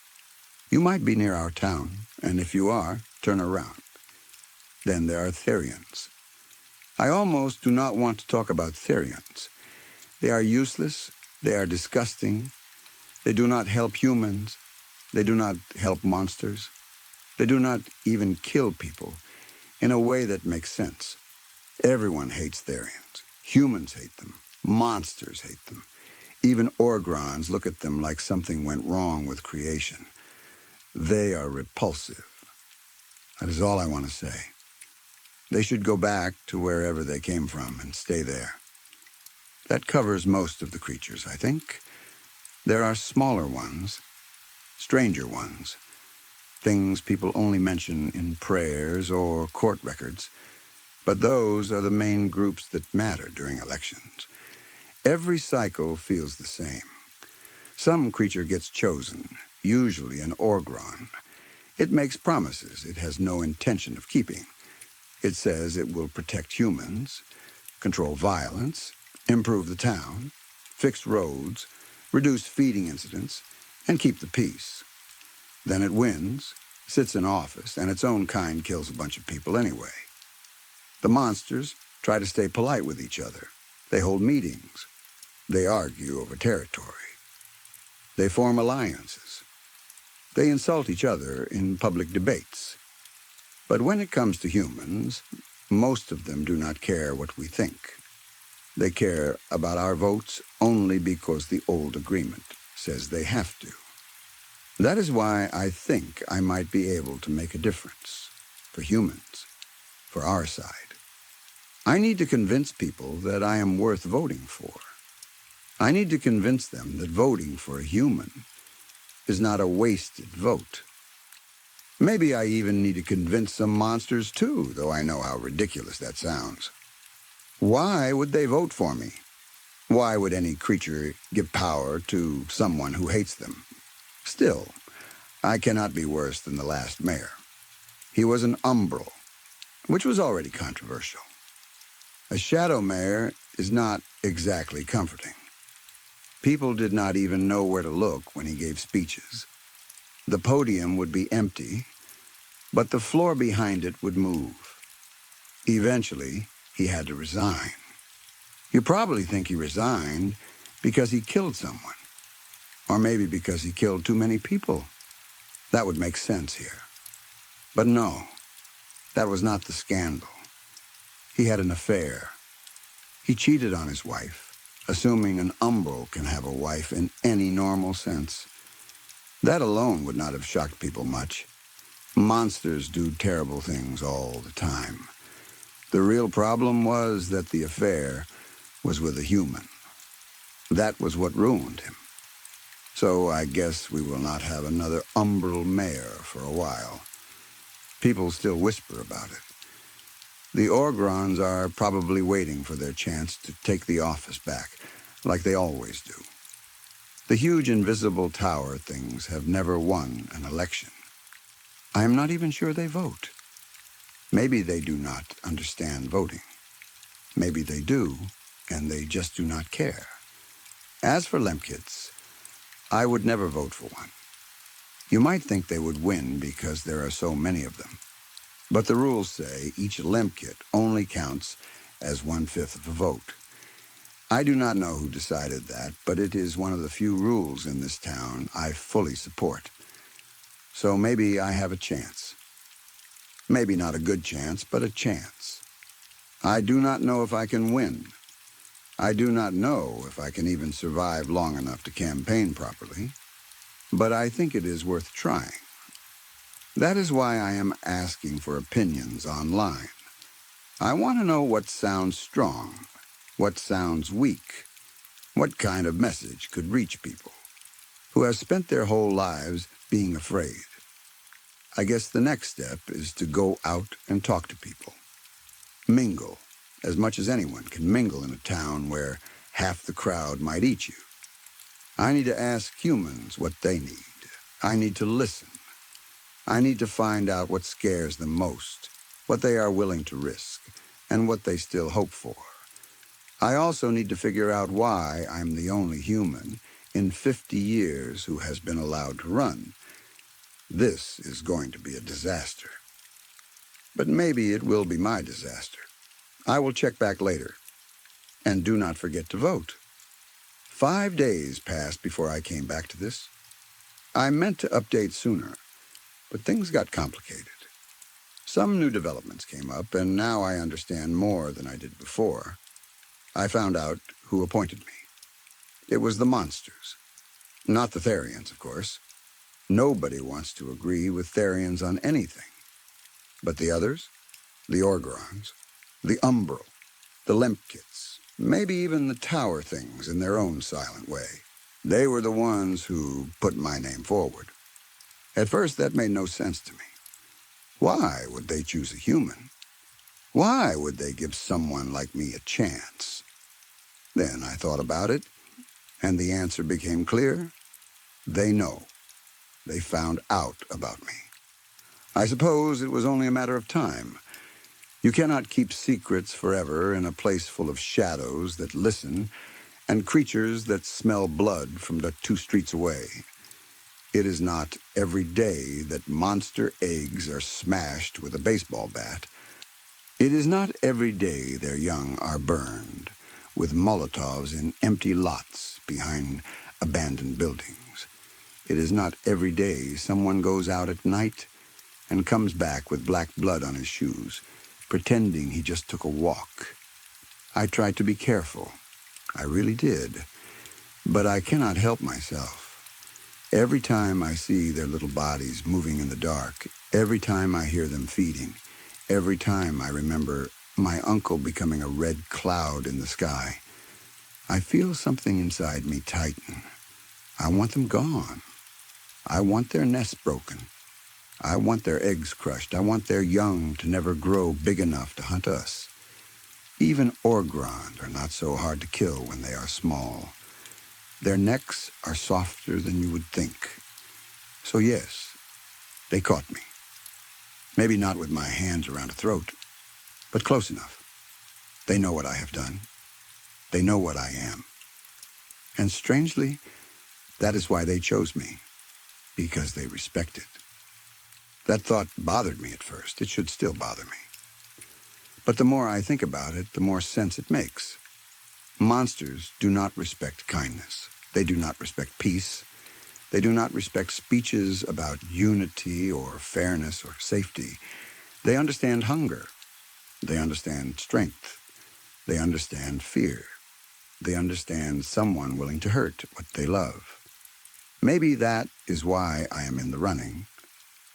You might be near our town, and if you are, turn around. Then there are therians. I almost do not want to talk about therians. They are useless. They are disgusting. They do not help humans. They do not help monsters. They do not even kill people in a way that makes sense. Everyone hates therians. Humans hate them. Monsters hate them. Even orgrons look at them like something went wrong with creation. They are repulsive. That is all I want to say. They should go back to wherever they came from and stay there. That covers most of the creatures, I think. There are smaller ones, stranger ones, things people only mention in prayers or court records, but those are the main groups that matter during elections. Every cycle feels the same. Some creature gets chosen, usually an orgron. It makes promises it has no intention of keeping. It says it will protect humans, control violence, improve the town, fix roads, reduce feeding incidents, and keep the peace. Then it wins, sits in office, and its own kind kills a bunch of people anyway. The monsters try to stay polite with each other. They hold meetings. They argue over territory. They form alliances. They insult each other in public debates. But when it comes to humans, most of them do not care what we think. They care about our votes only because the old agreement says they have to. That is why I think I might be able to make a difference for humans, for our side. I need to convince people that I am worth voting for. I need to convince them that voting for a human is not a wasted vote. Maybe I even need to convince some monsters too, though I know how ridiculous that sounds. Why would they vote for me? Why would any creature give power to someone who hates them? Still, I cannot be worse than the last mayor. He was an umbral, which was already controversial. A shadow mayor is not exactly comforting. People did not even know where to look when he gave speeches. The podium would be empty, but the floor behind it would move. Eventually, he had to resign. You probably think he resigned because he killed someone, or maybe because he killed too many people. That would make sense here. But no, that was not the scandal. He had an affair. He cheated on his wife, assuming an umbral can have a wife in any normal sense. That alone would not have shocked people much. Monsters do terrible things all the time. The real problem was that the affair was with a human. That was what ruined him. So I guess we will not have another umbral mayor for a while. People still whisper about it. The Orgrons are probably waiting for their chance to take the office back, like they always do. The huge invisible tower things have never won an election. I am not even sure they vote. Maybe they do not understand voting. Maybe they do, and they just do not care. As for Lemkits, I would never vote for one. You might think they would win because there are so many of them. But the rules say each Lemkit only counts as 1/5 of a vote. I do not know who decided that, but it is one of the few rules in this town I fully support. So maybe I have a chance. Maybe not a good chance, but a chance. I do not know if I can win. I do not know if I can even survive long enough to campaign properly, but I think it is worth trying. That is why I am asking for opinions online. I want to know what sounds strong, what sounds weak, what kind of message could reach people who have spent their whole lives being afraid. I guess the next step is to go out and talk to people. Mingle, as much as anyone can mingle in a town where half the crowd might eat you. I need to ask humans what they need. I need to listen. I need to find out what scares them most, what they are willing to risk, and what they still hope for. I also need to figure out why I'm the only human in 50 years who has been allowed to run. This is going to be a disaster. But maybe it will be my disaster. I will check back later. And do not forget to vote. 5 days passed before I came back to this. I meant to update sooner, but things got complicated. Some new developments came up, and now I understand more than I did before. I found out who appointed me. It was the monsters. Not the Therians, of course. Nobody wants to agree with Therians on anything. But the others? The Orgrons, the Umbral, the Lemkits, maybe even the tower things in their own silent way. They were the ones who put my name forward. At first, that made no sense to me. Why would they choose a human? Why would they give someone like me a chance? Then I thought about it, and the answer became clear. They know. They found out about me. I suppose it was only a matter of time. You cannot keep secrets forever in a place full of shadows that listen and creatures that smell blood from the 2 streets away. It is not every day that monster eggs are smashed with a baseball bat. It is not every day their young are burned with Molotovs in empty lots behind abandoned buildings. It is not every day someone goes out at night and comes back with black blood on his shoes, pretending he just took a walk. I tried to be careful. I really did. But I cannot help myself. Every time I see their little bodies moving in the dark, every time I hear them feeding, every time I remember my uncle becoming a red cloud in the sky, I feel something inside me tighten. I want them gone. I want their nests broken. I want their eggs crushed. I want their young to never grow big enough to hunt us. Even Orgrond are not so hard to kill when they are small. Their necks are softer than you would think. So yes, they caught me. Maybe not with my hands around a throat, but close enough. They know what I have done. They know what I am. And strangely, that is why they chose me, because they respect it. That thought bothered me at first. It should still bother me. But the more I think about it, the more sense it makes. Monsters do not respect kindness. They do not respect peace. They do not respect speeches about unity or fairness or safety. They understand hunger. They understand strength. They understand fear. They understand someone willing to hurt what they love. Maybe that is why I am in the running.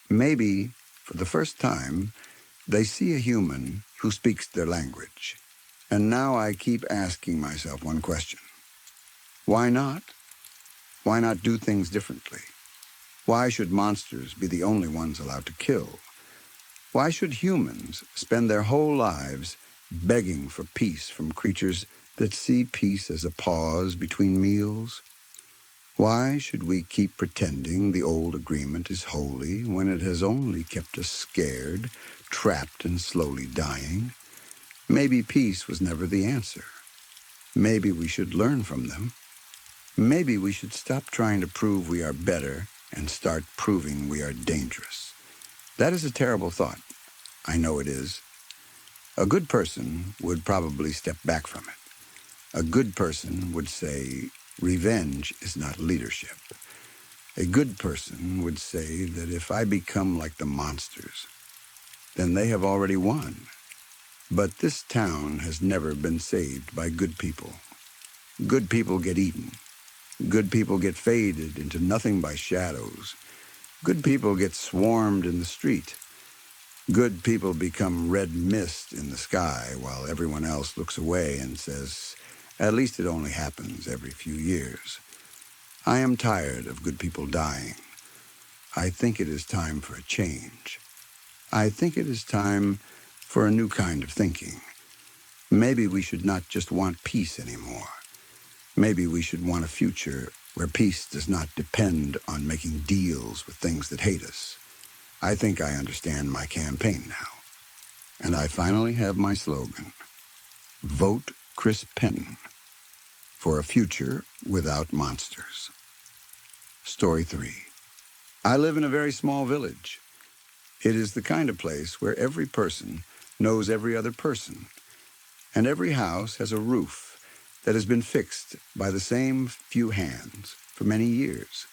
Maybe, for the first time, they see a human who speaks their language. And now I keep asking myself one question. Why not? Why not do things differently? Why should monsters be the only ones allowed to kill? Why should humans spend their whole lives begging for peace from creatures that see peace as a pause between meals? Why should we keep pretending the old agreement is holy when it has only kept us scared, trapped, and slowly dying? Maybe peace was never the answer. Maybe we should learn from them. Maybe we should stop trying to prove we are better and start proving we are dangerous. That is a terrible thought. I know it is. A good person would probably step back from it. A good person would say, revenge is not leadership. A good person would say that if I become like the monsters, then they have already won. But this town has never been saved by good people. Good people get eaten. Good people get faded into nothing by shadows. Good people get swarmed in the street. Good people become red mist in the sky while everyone else looks away and says, at least it only happens every few years. I am tired of good people dying. I think it is time for a change. I think it is time for a new kind of thinking. Maybe we should not just want peace anymore. Maybe we should want a future where peace does not depend on making deals with things that hate us. I think I understand my campaign now. And I finally have my slogan. Vote Chris Penn for a future without monsters. Story 3. I live in a very small village. It is the kind of place where every person knows every other person, and every house has a roof that has been fixed by the same few hands for many years.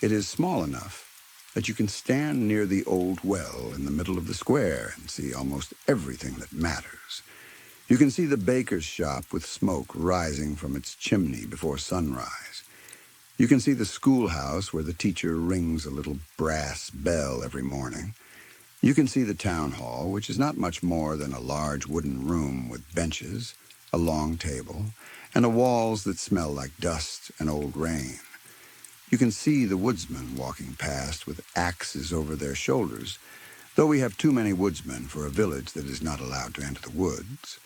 It is small enough that you can stand near the old well in the middle of the square and see almost everything that matters. You can see the baker's shop with smoke rising from its chimney before sunrise. You can see the schoolhouse where the teacher rings a little brass bell every morning. You can see the town hall, which is not much more than a large wooden room with benches, a long table, and walls that smell like dust and old rain. You can see the woodsmen walking past with axes over their shoulders, though we have too many woodsmen for a village that is not allowed to enter the woods.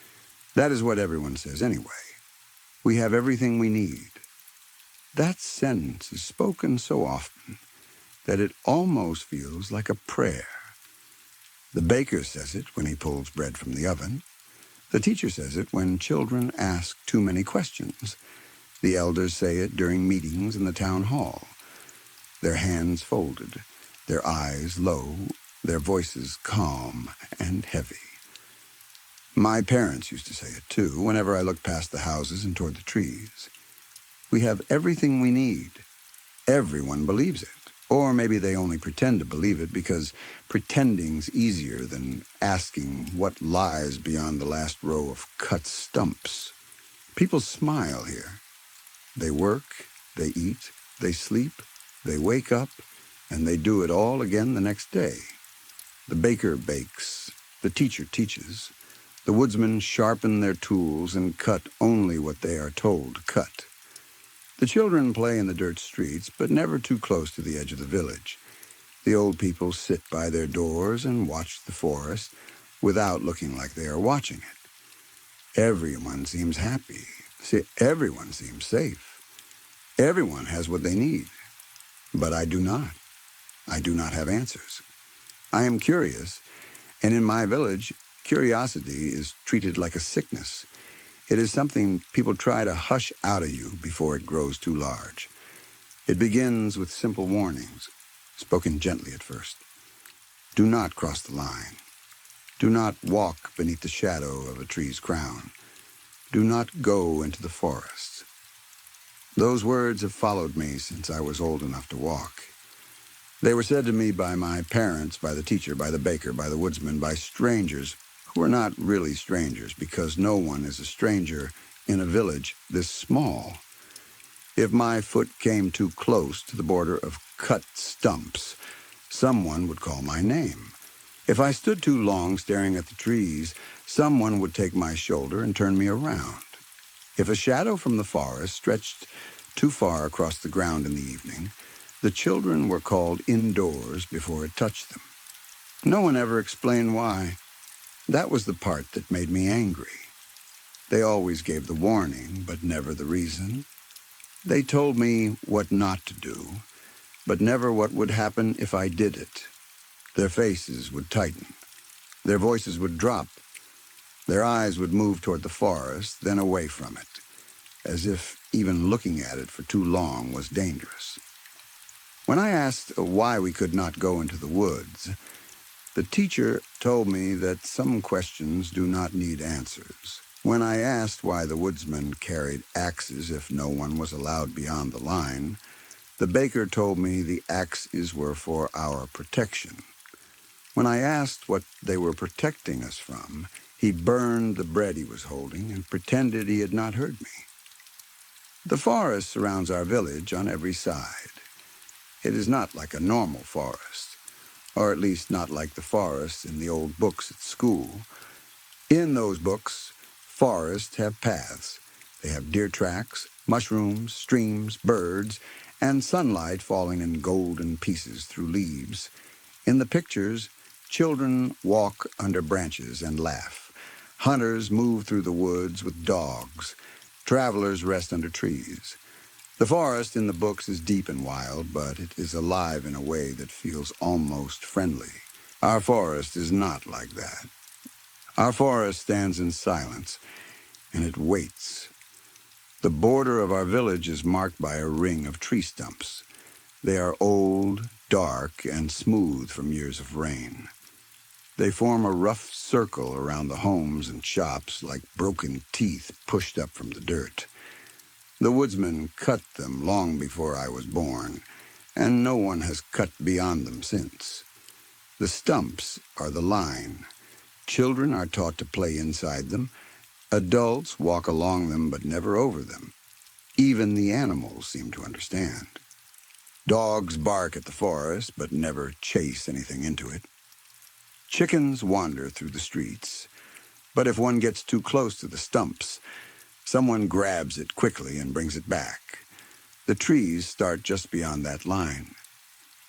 That is what everyone says anyway. We have everything we need. That sentence is spoken so often that it almost feels like a prayer. The baker says it when he pulls bread from the oven. The teacher says it when children ask too many questions. The elders say it during meetings in the town hall. Their hands folded, their eyes low, their voices calm and heavy. My parents used to say it too, whenever I looked past the houses and toward the trees. We have everything we need. Everyone believes it. Or maybe they only pretend to believe it because pretending's easier than asking what lies beyond the last row of cut stumps. People smile here. They work, they eat, they sleep, they wake up, and they do it all again the next day. The baker bakes, the teacher teaches, the woodsmen sharpen their tools and cut only what they are told to cut. The children play in the dirt streets, but never too close to the edge of the village. The old people sit by their doors and watch the forest without looking like they are watching it. Everyone seems happy. Everyone seems safe. Everyone has what they need. But I do not. I do not have answers. I am curious, and in my village, curiosity is treated like a sickness. It is something people try to hush out of you before it grows too large. It begins with simple warnings, spoken gently at first. Do not cross the line. Do not walk beneath the shadow of a tree's crown. Do not go into the forest. Those words have followed me since I was old enough to walk. They were said to me by my parents, by the teacher, by the baker, by the woodsman, by strangers who are not really strangers because no one is a stranger in a village this small. If my foot came too close to the border of cut stumps, someone would call my name. If I stood too long staring at the trees, someone would take my shoulder and turn me around. If a shadow from the forest stretched too far across the ground in the evening, the children were called indoors before it touched them. No one ever explained why. That was the part that made me angry. They always gave the warning, but never the reason. They told me what not to do, but never what would happen if I did it. Their faces would tighten. Their voices would drop. Their eyes would move toward the forest, then away from it, as if even looking at it for too long was dangerous. When I asked why we could not go into the woods, the teacher told me that some questions do not need answers. When I asked why the woodsmen carried axes if no one was allowed beyond the line, the baker told me the axes were for our protection. When I asked what they were protecting us from, he burned the bread he was holding and pretended he had not heard me. The forest surrounds our village on every side. It is not like a normal forest, or at least not like the forests in the old books at school. In those books, forests have paths. They have deer tracks, mushrooms, streams, birds, and sunlight falling in golden pieces through leaves. In the pictures, children walk under branches and laugh. Hunters move through the woods with dogs. Travelers rest under trees. The forest in the books is deep and wild, but it is alive in a way that feels almost friendly. Our forest is not like that. Our forest stands in silence, and it waits. The border of our village is marked by a ring of tree stumps. They are old, dark, and smooth from years of rain. They form a rough circle around the homes and shops like broken teeth pushed up from the dirt. The woodsmen cut them long before I was born, and no one has cut beyond them since. The stumps are the line. Children are taught to play inside them. Adults walk along them but never over them. Even the animals seem to understand. Dogs bark at the forest but never chase anything into it. Chickens wander through the streets, but if one gets too close to the stumps, someone grabs it quickly and brings it back. The trees start just beyond that line.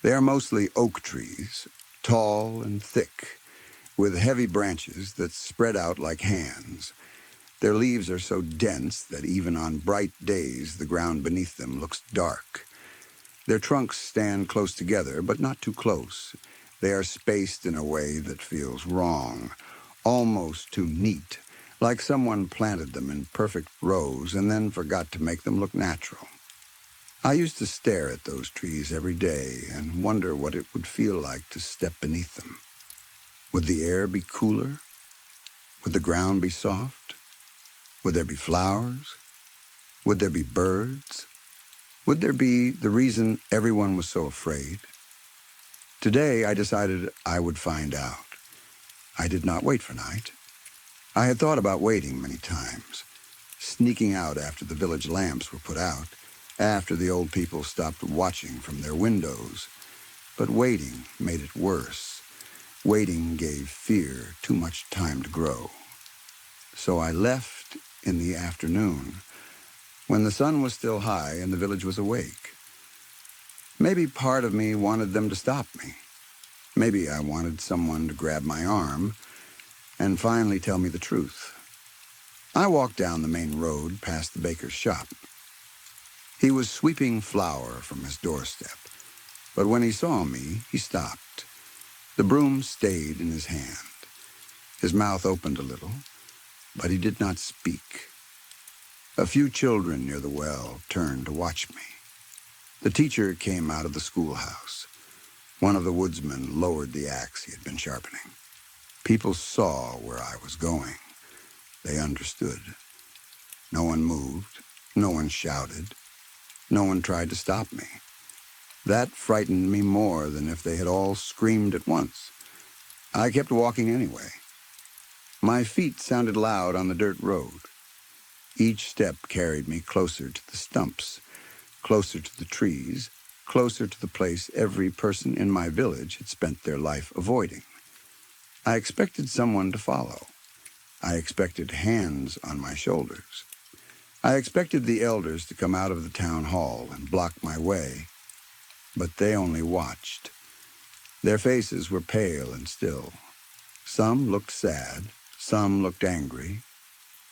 They are mostly oak trees, tall and thick, with heavy branches that spread out like hands. Their leaves are so dense that even on bright days the ground beneath them looks dark. Their trunks stand close together, but not too close. They are spaced in a way that feels wrong, almost too neat, like someone planted them in perfect rows and then forgot to make them look natural. I used to stare at those trees every day and wonder what it would feel like to step beneath them. Would the air be cooler? Would the ground be soft? Would there be flowers? Would there be birds? Would there be the reason everyone was so afraid? Today, I decided I would find out. I did not wait for night. I had thought about waiting many times, sneaking out after the village lamps were put out, after the old people stopped watching from their windows. But waiting made it worse. Waiting gave fear too much time to grow. So I left in the afternoon, when the sun was still high and the village was awake. Maybe part of me wanted them to stop me. Maybe I wanted someone to grab my arm and finally tell me the truth. I walked down the main road past the baker's shop. He was sweeping flour from his doorstep, but when he saw me, he stopped. The broom stayed in his hand. His mouth opened a little, but he did not speak. A few children near the well turned to watch me. The teacher came out of the schoolhouse. One of the woodsmen lowered the axe he had been sharpening. People saw where I was going. They understood. No one moved. No one shouted. No one tried to stop me. That frightened me more than if they had all screamed at once. I kept walking anyway. My feet sounded loud on the dirt road. Each step carried me closer to the stumps, closer to the trees, closer to the place every person in my village had spent their life avoiding. I expected someone to follow. I expected hands on my shoulders. I expected the elders to come out of the town hall and block my way, but they only watched. Their faces were pale and still. Some looked sad, some looked angry,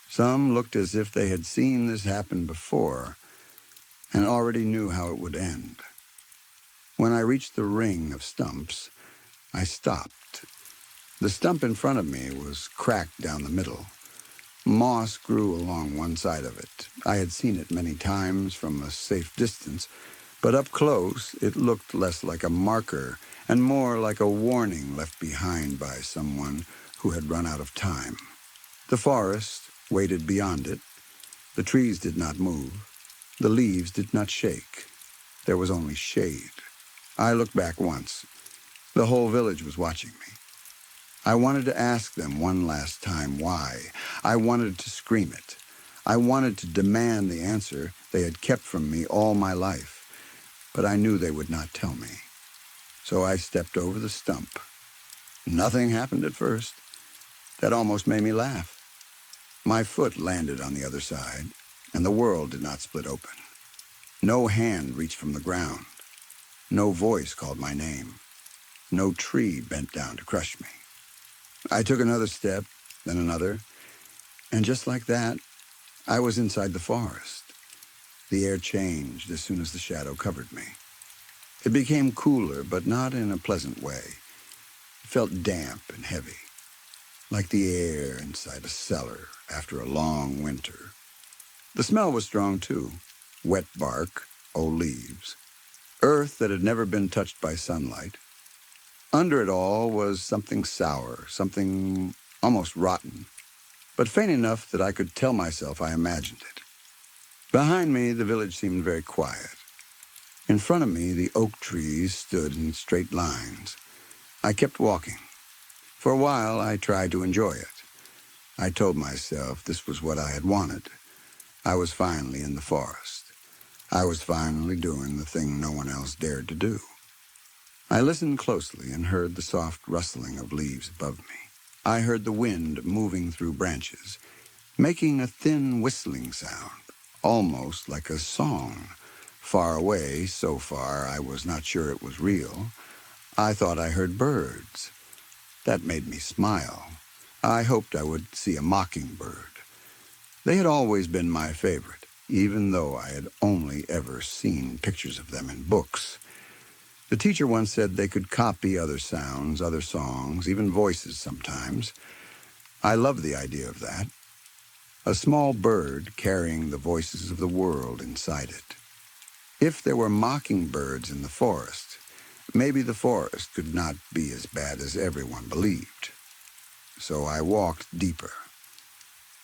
some looked as if they had seen this happen before and already knew how it would end. When I reached the ring of stumps, I stopped. The stump in front of me was cracked down the middle. Moss grew along one side of it. I had seen it many times from a safe distance, but up close it looked less like a marker and more like a warning left behind by someone who had run out of time. The forest waited beyond it. The trees did not move. The leaves did not shake. There was only shade. I looked back once. The whole village was watching me. I wanted to ask them one last time why. I wanted to scream it. I wanted to demand the answer they had kept from me all my life, but I knew they would not tell me. So I stepped over the stump. Nothing happened at first. That almost made me laugh. My foot landed on the other side, and the world did not split open. No hand reached from the ground. No voice called my name. No tree bent down to crush me. I took another step, then another, and just like that, I was inside the forest. The air changed as soon as the shadow covered me. It became cooler, but not in a pleasant way. It felt damp and heavy, like the air inside a cellar after a long winter. The smell was strong, too. Wet bark, old leaves, earth that had never been touched by sunlight. Under it all was something sour, something almost rotten, but faint enough that I could tell myself I imagined it. Behind me, the village seemed very quiet. In front of me, the oak trees stood in straight lines. I kept walking. For a while, I tried to enjoy it. I told myself this was what I had wanted. I was finally in the forest. I was finally doing the thing no one else dared to do. I listened closely and heard the soft rustling of leaves above me. I heard the wind moving through branches, making a thin whistling sound, almost like a song. Far away, so far I was not sure it was real. I thought I heard birds. That made me smile. I hoped I would see a mockingbird. They had always been my favorite, even though I had only ever seen pictures of them in books. The teacher once said they could copy other sounds, other songs, even voices sometimes. I loved the idea of that. A small bird carrying the voices of the world inside it. If there were mockingbirds in the forest, maybe the forest could not be as bad as everyone believed. So I walked deeper.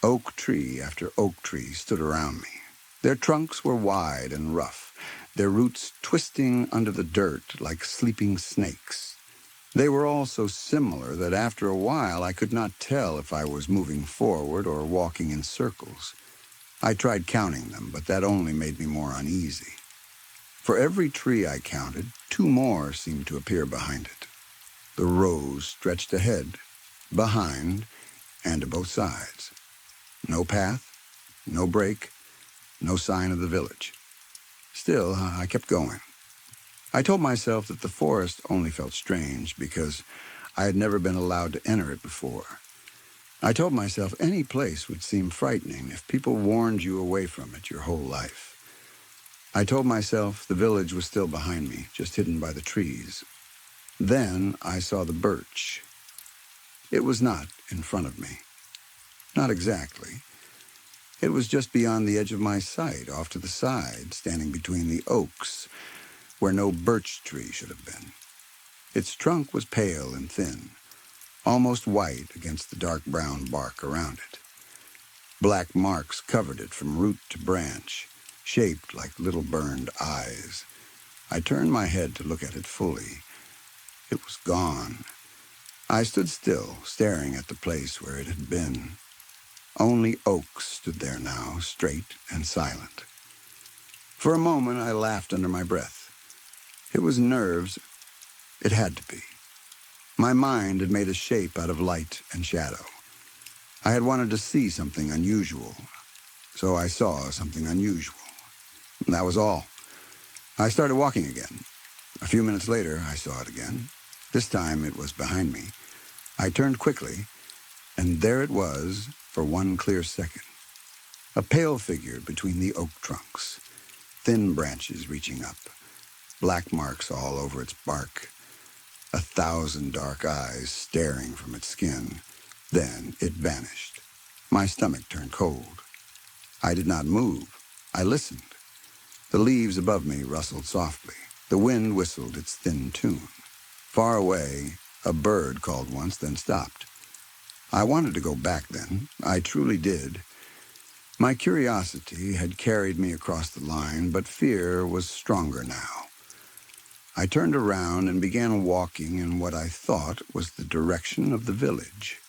Oak tree after oak tree stood around me. Their trunks were wide and rough, their roots twisting under the dirt like sleeping snakes. They were all so similar that after a while I could not tell if I was moving forward or walking in circles. I tried counting them, but that only made me more uneasy. For every tree I counted, two more seemed to appear behind it. The rows stretched ahead, behind, and to both sides. No path, no break, no sign of the village. Still, I kept going. I told myself that the forest only felt strange because I had never been allowed to enter it before. I told myself any place would seem frightening if people warned you away from it your whole life. I told myself the village was still behind me, just hidden by the trees. Then I saw the birch. It was not in front of me. Not exactly. It was just beyond the edge of my sight, off to the side, standing between the oaks, where no birch tree should have been. Its trunk was pale and thin, almost white against the dark brown bark around it. Black marks covered it from root to branch, shaped like little burned eyes. I turned my head to look at it fully. It was gone. I stood still, staring at the place where it had been. Only oaks stood there now, straight and silent. For a moment, I laughed under my breath. It was nerves. It had to be. My mind had made a shape out of light and shadow. I had wanted to see something unusual, so I saw something unusual. That was all. I started walking again. A few minutes later, I saw it again. This time it was behind me. I turned quickly, and there it was for one clear second. A pale figure between the oak trunks, thin branches reaching up, black marks all over its bark, 1,000 dark eyes staring from its skin. Then it vanished. My stomach turned cold. I did not move. I listened. The leaves above me rustled softly. The wind whistled its thin tune. Far away, a bird called once, then stopped. I wanted to go back then. I truly did. My curiosity had carried me across the line, but fear was stronger now. I turned around and began walking in what I thought was the direction of the village.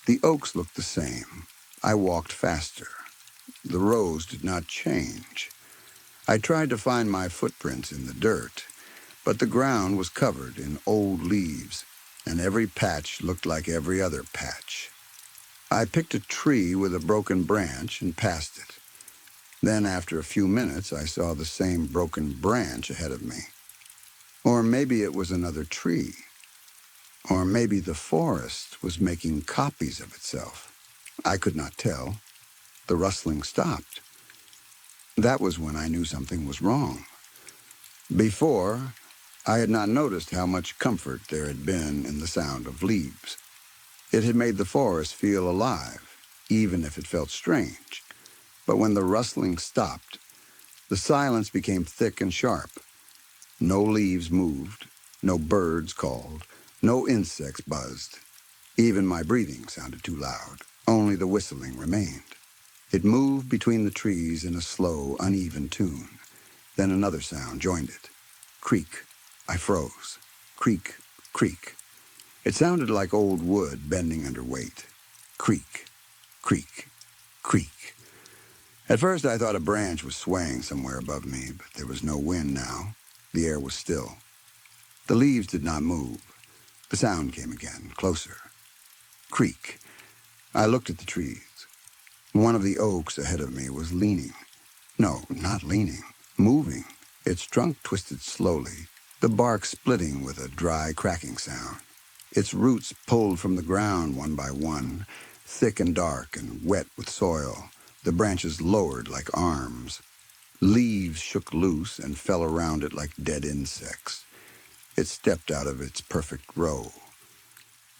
The oaks looked the same. I walked faster. The rows did not change. I tried to find my footprints in the dirt, but the ground was covered in old leaves, and every patch looked like every other patch. I picked a tree with a broken branch and passed it. Then, after a few minutes, I saw the same broken branch ahead of me. Or maybe it was another tree. Or maybe the forest was making copies of itself. I could not tell. The rustling stopped. That was when I knew something was wrong. Before, I had not noticed how much comfort there had been in the sound of leaves. It had made the forest feel alive, even if it felt strange. But when the rustling stopped, the silence became thick and sharp. No leaves moved, no birds called, no insects buzzed. Even my breathing sounded too loud. Only the whistling remained. It moved between the trees in a slow, uneven tune. Then another sound joined it. Creak. I froze. Creak, creak. It sounded like old wood bending under weight. Creak, creak, creak. At first I thought a branch was swaying somewhere above me, but there was no wind now. The air was still. The leaves did not move. The sound came again, closer. Creak. I looked at the trees. One of the oaks ahead of me was leaning. No, not leaning. Moving. Its trunk twisted slowly, the bark splitting with a dry cracking sound. Its roots pulled from the ground one by one, thick and dark and wet with soil. The branches lowered like arms. Leaves shook loose and fell around it like dead insects. It stepped out of its perfect row.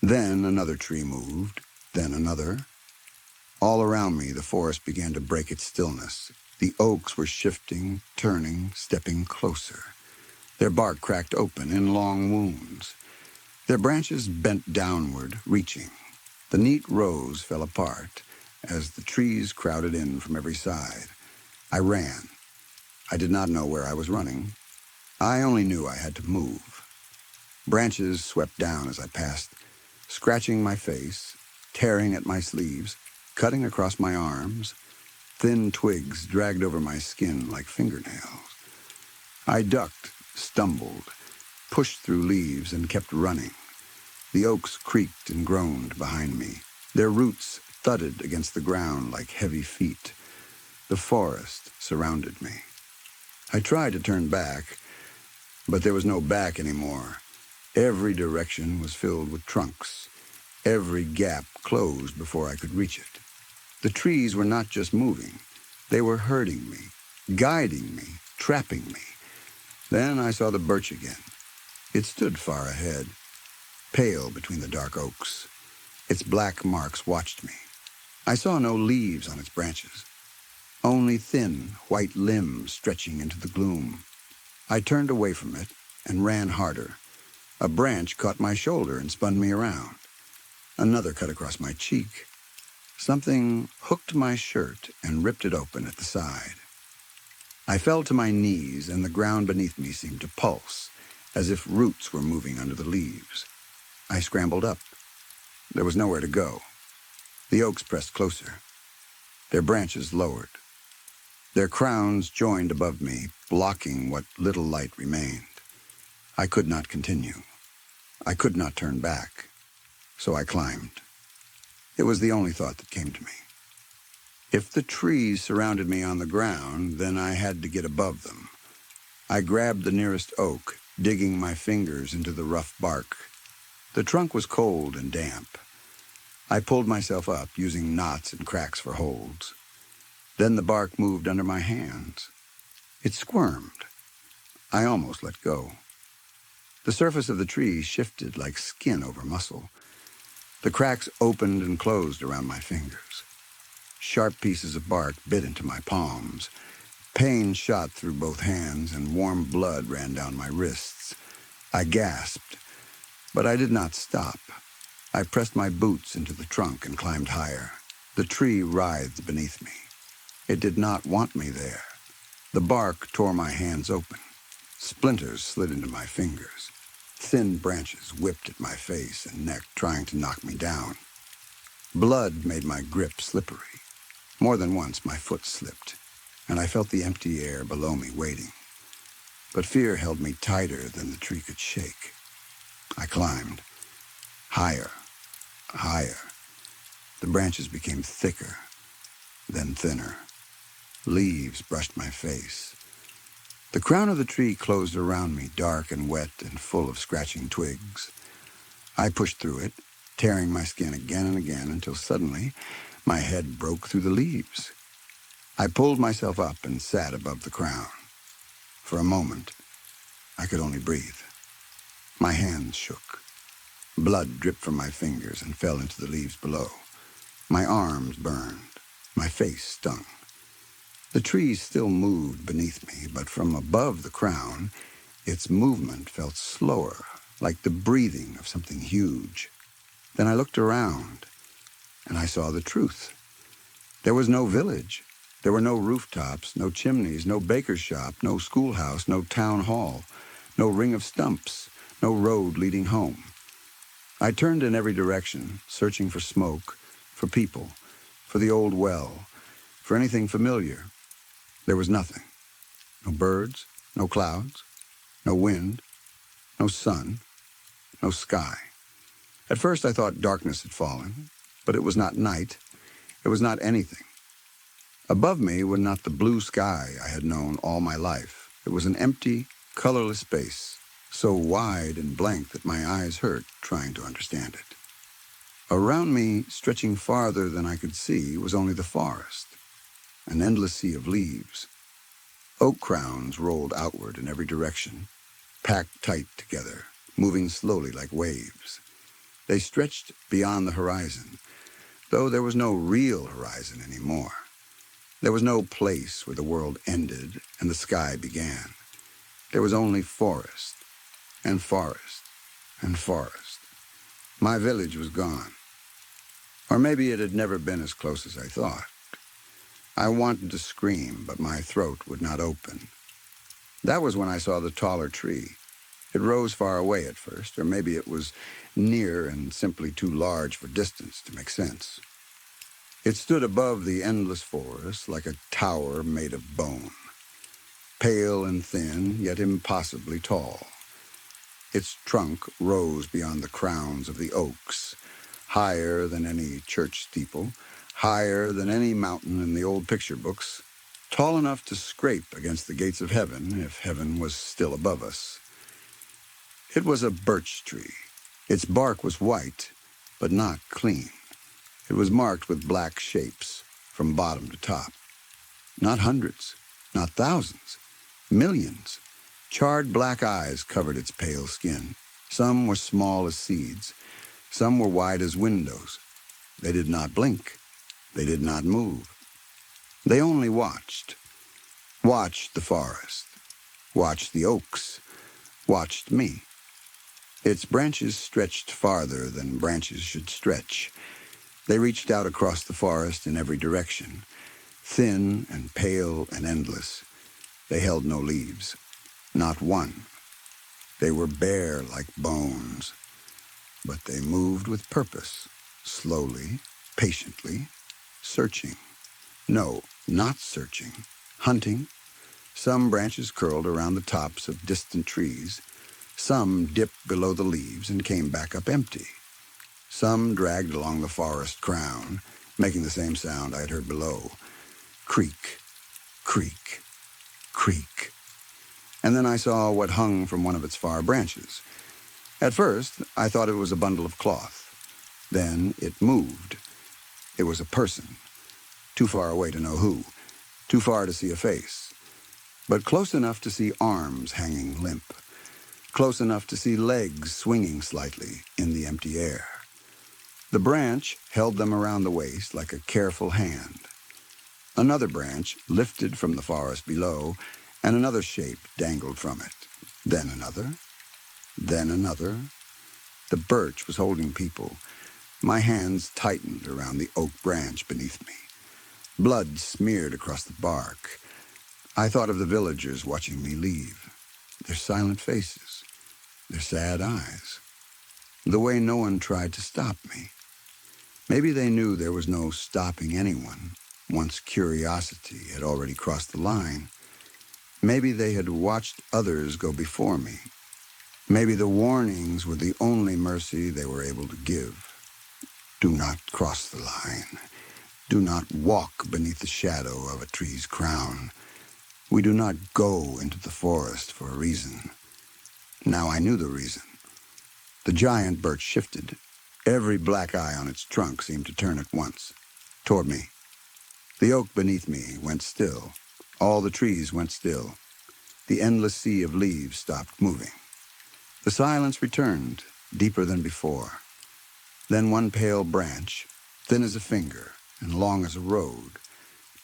Then another tree moved, then another. All around me, the forest began to break its stillness. The oaks were shifting, turning, stepping closer. Their bark cracked open in long wounds. Their branches bent downward, reaching. The neat rows fell apart as the trees crowded in from every side. I ran. I did not know where I was running. I only knew I had to move. Branches swept down as I passed, scratching my face, tearing at my sleeves, cutting across my arms. Thin twigs dragged over my skin like fingernails. I ducked, stumbled, pushed through leaves, and kept running. The oaks creaked and groaned behind me. Their roots thudded against the ground like heavy feet. The forest surrounded me. I tried to turn back, but there was no back anymore. Every direction was filled with trunks. Every gap closed before I could reach it. The trees were not just moving. They were herding me, guiding me, trapping me. Then I saw the birch again. It stood far ahead, pale between the dark oaks. Its black marks watched me. I saw no leaves on its branches, only thin, white limbs stretching into the gloom. I turned away from it and ran harder. A branch caught my shoulder and spun me around. Another cut across my cheek. Something hooked my shirt and ripped it open at the side. I fell to my knees, and the ground beneath me seemed to pulse, as if roots were moving under the leaves. I scrambled up. There was nowhere to go. The oaks pressed closer. Their branches lowered. Their crowns joined above me, blocking what little light remained. I could not continue. I could not turn back. So I climbed. It was the only thought that came to me. If the trees surrounded me on the ground, then I had to get above them. I grabbed the nearest oak, digging my fingers into the rough bark. The trunk was cold and damp. I pulled myself up, using knots and cracks for holds. Then the bark moved under my hands. It squirmed. I almost let go. The surface of the tree shifted like skin over muscle. The cracks opened and closed around my fingers. Sharp pieces of bark bit into my palms. Pain shot through both hands, and warm blood ran down my wrists. I gasped, but I did not stop. I pressed my boots into the trunk and climbed higher. The tree writhed beneath me. It did not want me there. The bark tore my hands open. Splinters slid into my fingers. Thin branches whipped at my face and neck, trying to knock me down. Blood made my grip slippery. More than once my foot slipped, and I felt the empty air below me waiting. But fear held me tighter than the tree could shake. I climbed. Higher. Higher. The branches became thicker, then thinner. Leaves brushed my face. The crown of the tree closed around me, dark and wet and full of scratching twigs. I pushed through it, tearing my skin again and again until suddenly my head broke through the leaves. I pulled myself up and sat above the crown. For a moment, I could only breathe. My hands shook. Blood dripped from my fingers and fell into the leaves below. My arms burned. My face stung. The tree still moved beneath me, but from above the crown, its movement felt slower, like the breathing of something huge. Then I looked around, and I saw the truth. There was no village. There were no rooftops, no chimneys, no baker's shop, no schoolhouse, no town hall, no ring of stumps, no road leading home. I turned in every direction, searching for smoke, for people, for the old well, for anything familiar. There was nothing. No birds, no clouds, no wind, no sun, no sky. At first I thought darkness had fallen, but it was not night. It was not anything. Above me was not the blue sky I had known all my life. It was an empty, colorless space, so wide and blank that my eyes hurt trying to understand it. Around me, stretching farther than I could see, was only the forest, an endless sea of leaves. Oak crowns rolled outward in every direction, packed tight together, moving slowly like waves. They stretched beyond the horizon, though there was no real horizon anymore. There was no place where the world ended and the sky began. There was only forest, and forest, and forest. My village was gone. Or maybe it had never been as close as I thought. I wanted to scream, but my throat would not open. That was when I saw the taller tree. It rose far away at first, or maybe it was near and simply too large for distance to make sense. It stood above the endless forest like a tower made of bone, pale and thin, yet impossibly tall. Its trunk rose beyond the crowns of the oaks, higher than any church steeple, higher than any mountain in the old picture books, tall enough to scrape against the gates of heaven if heaven was still above us. It was a birch tree. Its bark was white, but not clean. It was marked with black shapes from bottom to top. Not hundreds, not thousands, millions. Charred black eyes covered its pale skin. Some were small as seeds. Some were wide as windows. They did not blink. They did not move. They only watched. Watched the forest. Watched the oaks. Watched me. Its branches stretched farther than branches should stretch. They reached out across the forest in every direction, thin and pale and endless. They held no leaves, not one. They were bare like bones, but they moved with purpose, slowly, patiently, searching. No, not searching, hunting. Some branches curled around the tops of distant trees. Some dipped below the leaves and came back up empty. Some dragged along the forest crown, making the same sound I had heard below. Creak, creak, creak. And then I saw what hung from one of its far branches. At first, I thought it was a bundle of cloth. Then it moved. It was a person, too far away to know who, too far to see a face, but close enough to see arms hanging limp, close enough to see legs swinging slightly in the empty air. The branch held them around the waist like a careful hand. Another branch lifted from the forest below, and another shape dangled from it. Then another, then another. The birch was holding people. My hands tightened around the oak branch beneath me. Blood smeared across the bark. I thought of the villagers watching me leave, their silent faces, their sad eyes, the way no one tried to stop me. Maybe they knew there was no stopping anyone once curiosity had already crossed the line. Maybe they had watched others go before me. Maybe the warnings were the only mercy they were able to give. Do not cross the line. Do not walk beneath the shadow of a tree's crown. We do not go into the forest for a reason. Now I knew the reason. The giant birch shifted. Every black eye on its trunk seemed to turn at once, toward me. The oak beneath me went still. All the trees went still. The endless sea of leaves stopped moving. The silence returned, deeper than before. Then one pale branch, thin as a finger and long as a road,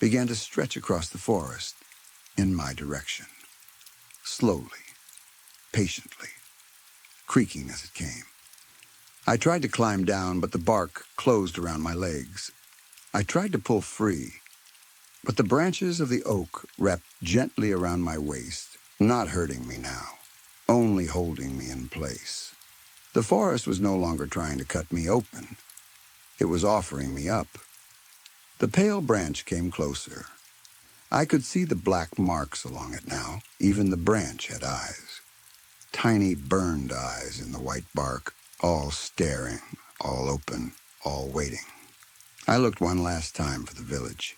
began to stretch across the forest in my direction. Slowly, patiently, creaking as it came. I tried to climb down, but the bark closed around my legs. I tried to pull free, but the branches of the oak wrapped gently around my waist, not hurting me now, only holding me in place. The forest was no longer trying to cut me open. It was offering me up. The pale branch came closer. I could see the black marks along it now. Even the branch had eyes. Tiny burned eyes in the white bark, all staring, all open, all waiting. I looked one last time for the village.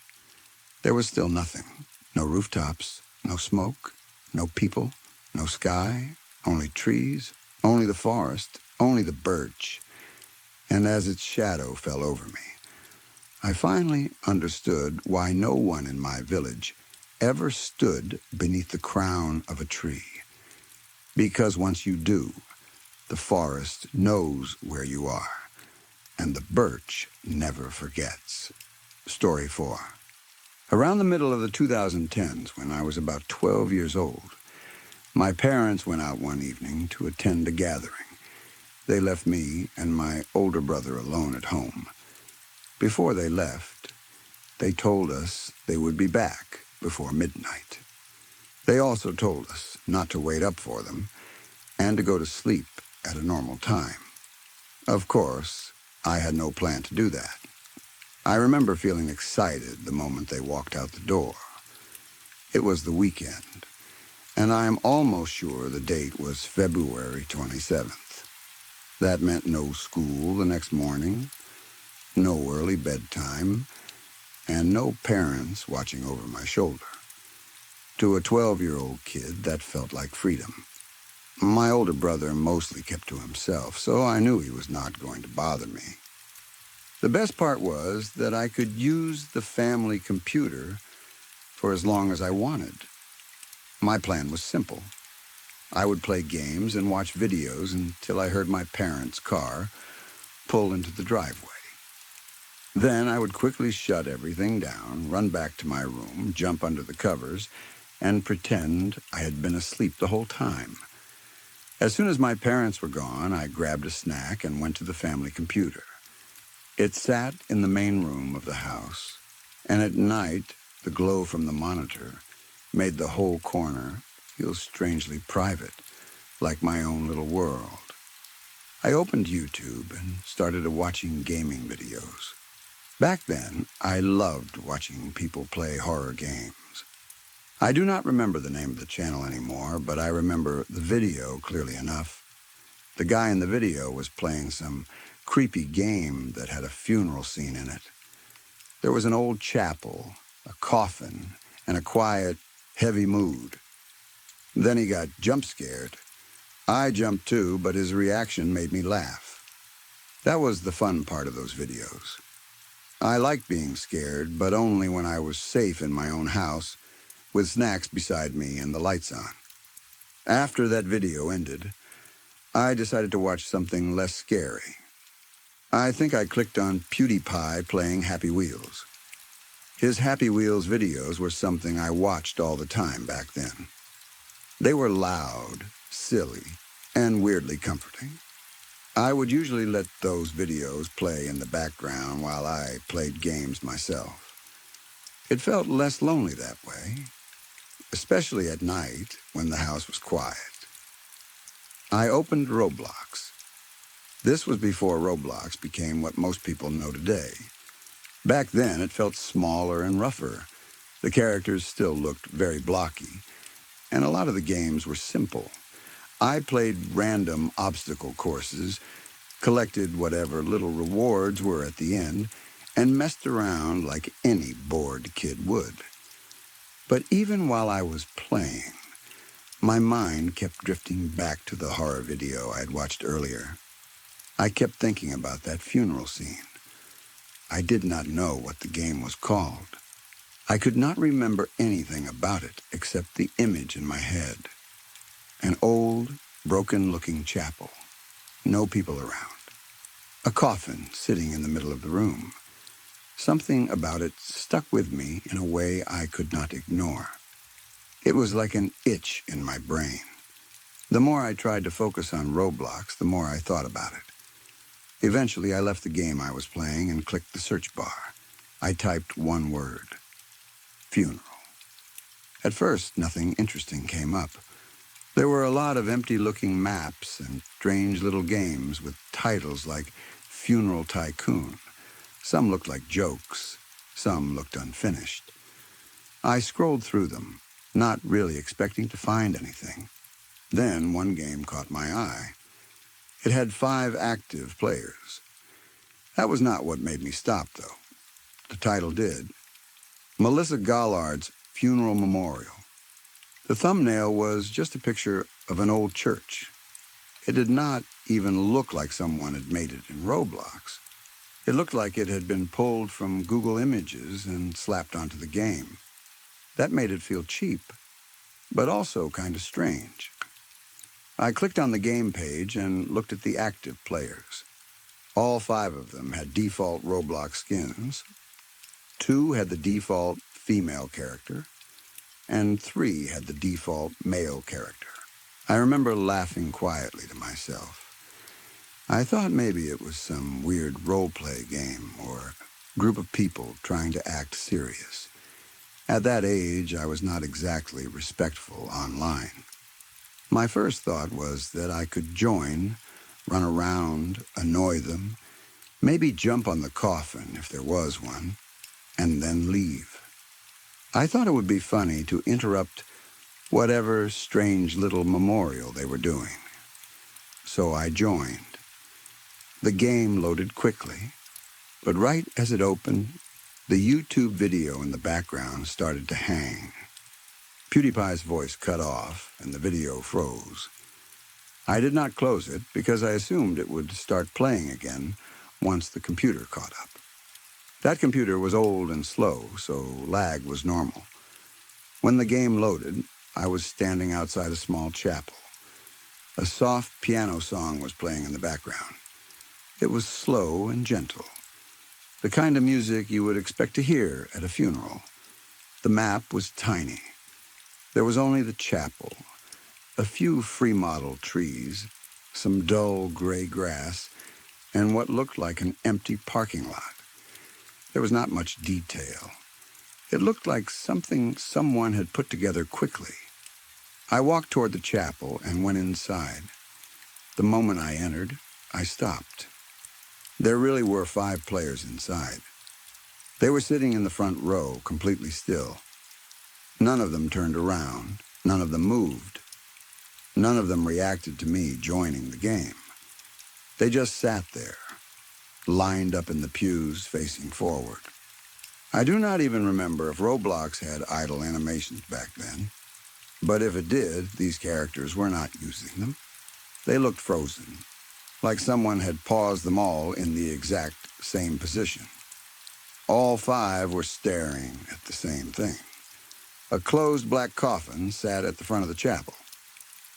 There was still nothing. No rooftops, no smoke, no people, no sky, only trees, only the forest, only the birch. And as its shadow fell over me, I finally understood why no one in my village ever stood beneath the crown of a tree. Because once you do, the forest knows where you are, and the birch never forgets. Story 4. Around the middle of the 2010s, when I was about 12 years old, my parents went out one evening to attend a gathering. They left me and my older brother alone at home. Before they left, they told us they would be back before midnight. They also told us not to wait up for them and to go to sleep at a normal time. Of course, I had no plan to do that. I remember feeling excited the moment they walked out the door. It was the weekend, and I am almost sure the date was February 27th. That meant no school the next morning, no early bedtime, and no parents watching over my shoulder. To a 12-year-old kid, that felt like freedom. My older brother mostly kept to himself, so I knew he was not going to bother me. The best part was that I could use the family computer for as long as I wanted. My plan was simple. I would play games and watch videos until I heard my parents' car pull into the driveway. Then I would quickly shut everything down, run back to my room, jump under the covers, and pretend I had been asleep the whole time. As soon as my parents were gone, I grabbed a snack and went to the family computer. It sat in the main room of the house, and at night, the glow from the monitor made the whole corner feel strangely private, like my own little world. I opened YouTube and started watching gaming videos. Back then, I loved watching people play horror games. I do not remember the name of the channel anymore, but I remember the video clearly enough. The guy in the video was playing some creepy game that had a funeral scene in it. There was an old chapel, a coffin, and a quiet, heavy mood. Then he got jump scared. I jumped too, but his reaction made me laugh. That was the fun part of those videos. I liked being scared, but only when I was safe in my own house, with snacks beside me and the lights on. After that video ended, I decided to watch something less scary. I think I clicked on PewDiePie playing Happy Wheels. His Happy Wheels videos were something I watched all the time back then. They were loud, silly, and weirdly comforting. I would usually let those videos play in the background while I played games myself. It felt less lonely that way, especially at night when the house was quiet. I opened Roblox. This was before Roblox became what most people know today. Back then, it felt smaller and rougher. The characters still looked very blocky, and a lot of the games were simple. I played random obstacle courses, collected whatever little rewards were at the end, and messed around like any bored kid would. But even while I was playing, my mind kept drifting back to the horror video I'd watched earlier. I kept thinking about that funeral scene. I did not know what the game was called. I could not remember anything about it except the image in my head. An old, broken-looking chapel. No people around. A coffin sitting in the middle of the room. Something about it stuck with me in a way I could not ignore. It was like an itch in my brain. The more I tried to focus on Roblox, the more I thought about it. Eventually, I left the game I was playing and clicked the search bar. I typed one word: funeral. At first, nothing interesting came up. There were a lot of empty-looking maps and strange little games with titles like Funeral Tycoon. Some looked like jokes. Some looked unfinished. I scrolled through them, not really expecting to find anything. Then one game caught my eye. It had 5 active players. That was not what made me stop, though. The title did. Melissa Gollard's Funeral Memorial. The thumbnail was just a picture of an old church. It did not even look like someone had made it in Roblox. It looked like it had been pulled from Google Images and slapped onto the game. That made it feel cheap, but also kind of strange. I clicked on the game page and looked at the active players. All 5 of them had default Roblox skins. 2 had the default female character, and 3 had the default male character. I remember laughing quietly to myself. I thought maybe it was some weird role-play game or group of people trying to act serious. At that age, I was not exactly respectful online. My first thought was that I could join, run around, annoy them, maybe jump on the coffin if there was one, and then leave. I thought it would be funny to interrupt whatever strange little memorial they were doing. So I joined. The game loaded quickly, but right as it opened, the YouTube video in the background started to hang. PewDiePie's voice cut off, and the video froze. I did not close it because I assumed it would start playing again once the computer caught up. That computer was old and slow, so lag was normal. When the game loaded, I was standing outside a small chapel. A soft piano song was playing in the background. It was slow and gentle, the kind of music you would expect to hear at a funeral. The map was tiny. There was only the chapel, a few free model trees, some dull gray grass, and what looked like an empty parking lot. There was not much detail. It looked like something someone had put together quickly. I walked toward the chapel and went inside. The moment I entered, I stopped. There really were 5 players inside. They were sitting in the front row, completely still. None of them turned around. None of them moved. None of them reacted to me joining the game. They just sat there, lined up in the pews facing forward. I do not even remember if Roblox had idle animations back then. But if it did, these characters were not using them. They looked frozen, like someone had paused them all in the exact same position. All 5 were staring at the same thing. A closed black coffin sat at the front of the chapel.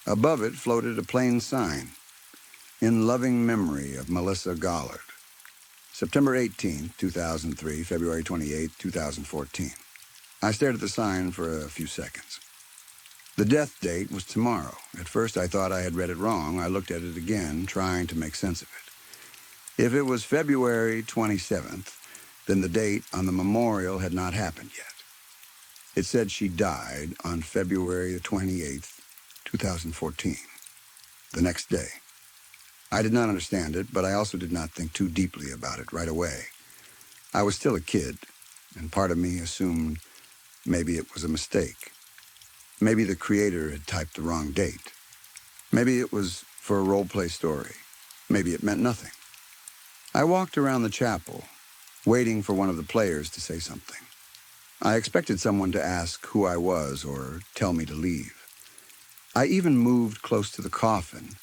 Above it floated a plain sign, "In loving memory of Melissa Gollard. September 18, 2003, February 28, 2014. I stared at the sign for a few seconds. The death date was tomorrow. At first I thought I had read it wrong. I looked at it again, trying to make sense of it. If it was February 27th, then the date on the memorial had not happened yet. It said she died on February 28th, 2014, the next day. I did not understand it, but I also did not think too deeply about it right away. I was still a kid, and part of me assumed maybe it was a mistake. Maybe the creator had typed the wrong date. Maybe it was for a role-play story. Maybe it meant nothing. I walked around the chapel, waiting for one of the players to say something. I expected someone to ask who I was or tell me to leave. I even moved close to the coffin,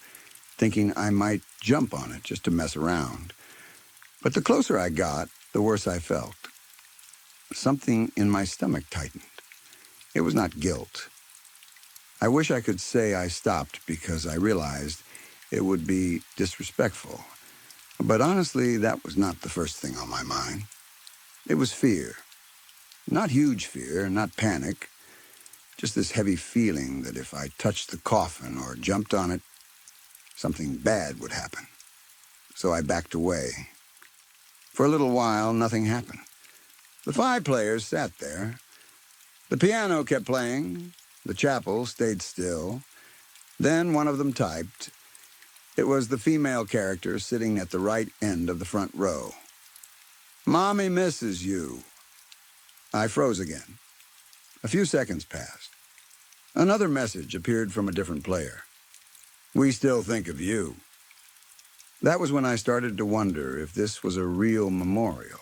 thinking I might jump on it just to mess around. But the closer I got, the worse I felt. Something in my stomach tightened. It was not guilt. I wish I could say I stopped because I realized it would be disrespectful. But honestly, that was not the first thing on my mind. It was fear. Not huge fear, not panic. Just this heavy feeling that if I touched the coffin or jumped on it, something bad would happen. So I backed away. For a little while, nothing happened. The 5 players sat there. The piano kept playing. The chapel stayed still. Then one of them typed. It was the female character sitting at the right end of the front row. "Mommy misses you." I froze again. A few seconds passed. Another message appeared from a different player. "We still think of you." That was when I started to wonder if this was a real memorial.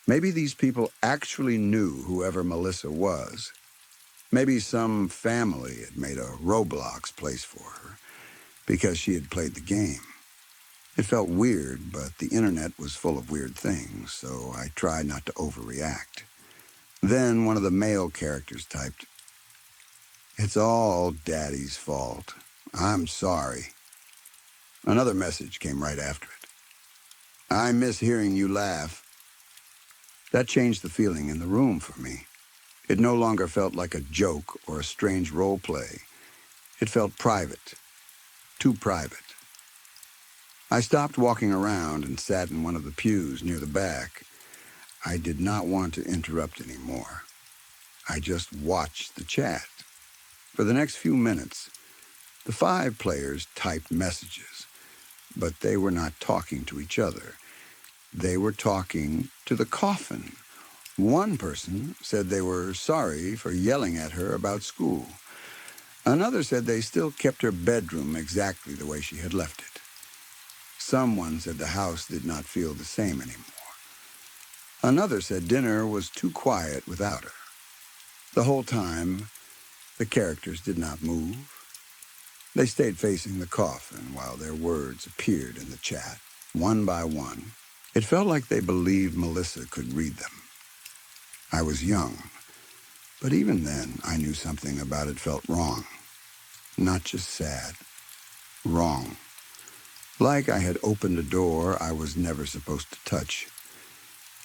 Maybe these people actually knew whoever Melissa was. Maybe some family had made a Roblox place for her because she had played the game. It felt weird, but the internet was full of weird things, so I tried not to overreact. Then one of the male characters typed, "It's all Daddy's fault. I'm sorry." Another message came right after it. "I miss hearing you laugh." That changed the feeling in the room for me. It no longer felt like a joke or a strange role play. It felt private, too private. I stopped walking around and sat in one of the pews near the back. I did not want to interrupt anymore. I just watched the chat. For the next few minutes, the 5 players typed messages, but they were not talking to each other. They were talking to the coffin. One person said they were sorry for yelling at her about school. Another said they still kept her bedroom exactly the way she had left it. Someone said the house did not feel the same anymore. Another said dinner was too quiet without her. The whole time, the characters did not move. They stayed facing the coffin while their words appeared in the chat, one by one. It felt like they believed Melissa could read them. I was young, but even then I knew something about it felt wrong. Not just sad, wrong. Like I had opened a door I was never supposed to touch.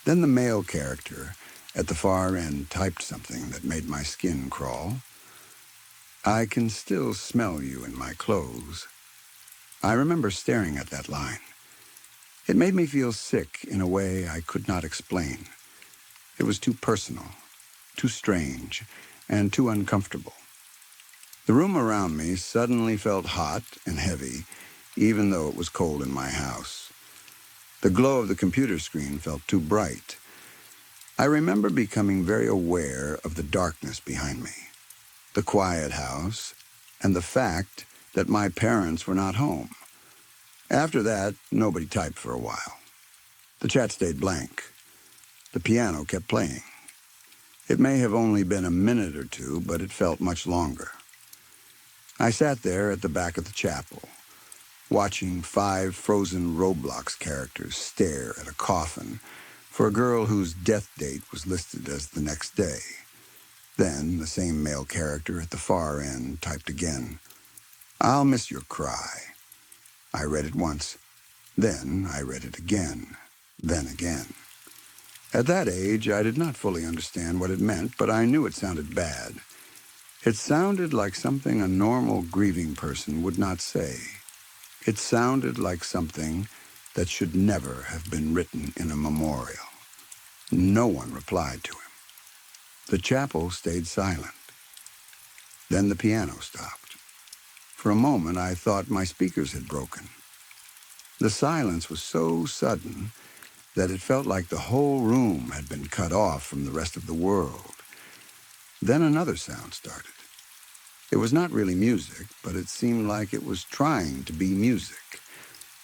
Then the male character at the far end typed something that made my skin crawl. "I can still smell you in my clothes." I remember staring at that line. It made me feel sick in a way I could not explain. It was too personal, too strange, and too uncomfortable. The room around me suddenly felt hot and heavy, even though it was cold in my house. The glow of the computer screen felt too bright. I remember becoming very aware of the darkness behind me, the quiet house, and the fact that my parents were not home. After that, nobody typed for a while. The chat stayed blank. The piano kept playing. It may have only been a minute or two, but it felt much longer. I sat there at the back of the chapel, watching 5 frozen Roblox characters stare at a coffin for a girl whose death date was listed as the next day. Then the same male character at the far end typed again, "I'll miss your cry." I read it once. Then I read it again. Then again. At that age, I did not fully understand what it meant, but I knew it sounded bad. It sounded like something a normal grieving person would not say. It sounded like something that should never have been written in a memorial. No one replied to him. The chapel stayed silent. Then the piano stopped. For a moment, I thought my speakers had broken. The silence was so sudden that it felt like the whole room had been cut off from the rest of the world. Then another sound started. It was not really music, but it seemed like it was trying to be music.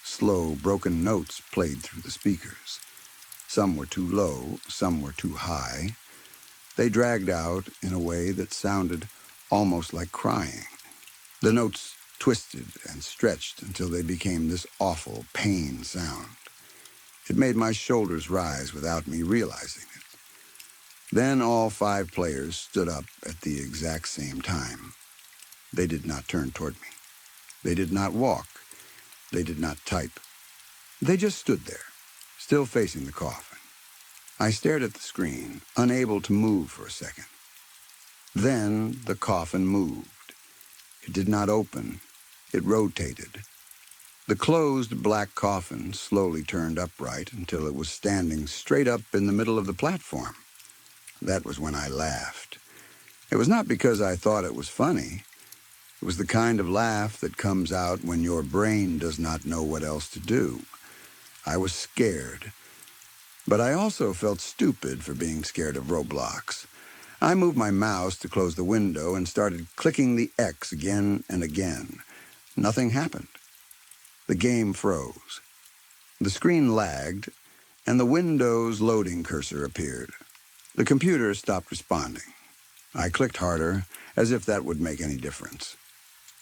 Slow, broken notes played through the speakers. Some were too low, some were too high. They dragged out in a way that sounded almost like crying. The notes twisted and stretched until they became this awful pain sound. It made my shoulders rise without me realizing it. Then all 5 players stood up at the exact same time. They did not turn toward me. They did not walk. They did not type. They just stood there, still facing the coffin. I stared at the screen, unable to move for a second. Then the coffin moved. It did not open. It rotated. The closed black coffin slowly turned upright until it was standing straight up in the middle of the platform. That was when I laughed. It was not because I thought it was funny. It was the kind of laugh that comes out when your brain does not know what else to do. I was scared. But I also felt stupid for being scared of Roblox. I moved my mouse to close the window and started clicking the X again and again. Nothing happened. The game froze. The screen lagged, and the Windows loading cursor appeared. The computer stopped responding. I clicked harder, as if that would make any difference.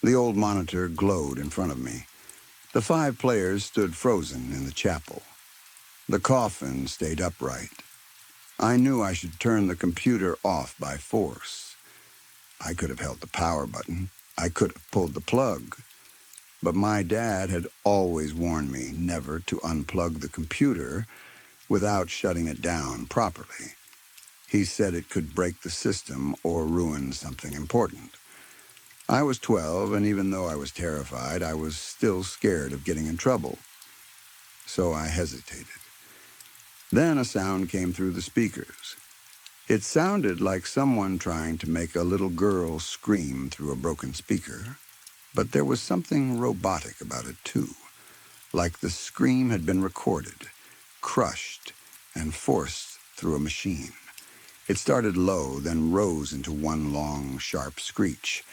The old monitor glowed in front of me. The 5 players stood frozen in the chapel. The coffin stayed upright. I knew I should turn the computer off by force. I could have held the power button. I could have pulled the plug. But my dad had always warned me never to unplug the computer without shutting it down properly. He said it could break the system or ruin something important. I was 12, and even though I was terrified, I was still scared of getting in trouble. So I hesitated. Then a sound came through the speakers. It sounded like someone trying to make a little girl scream through a broken speaker, but there was something robotic about it too, like the scream had been recorded, crushed, and forced through a machine. It started low, then rose into one long, sharp screech.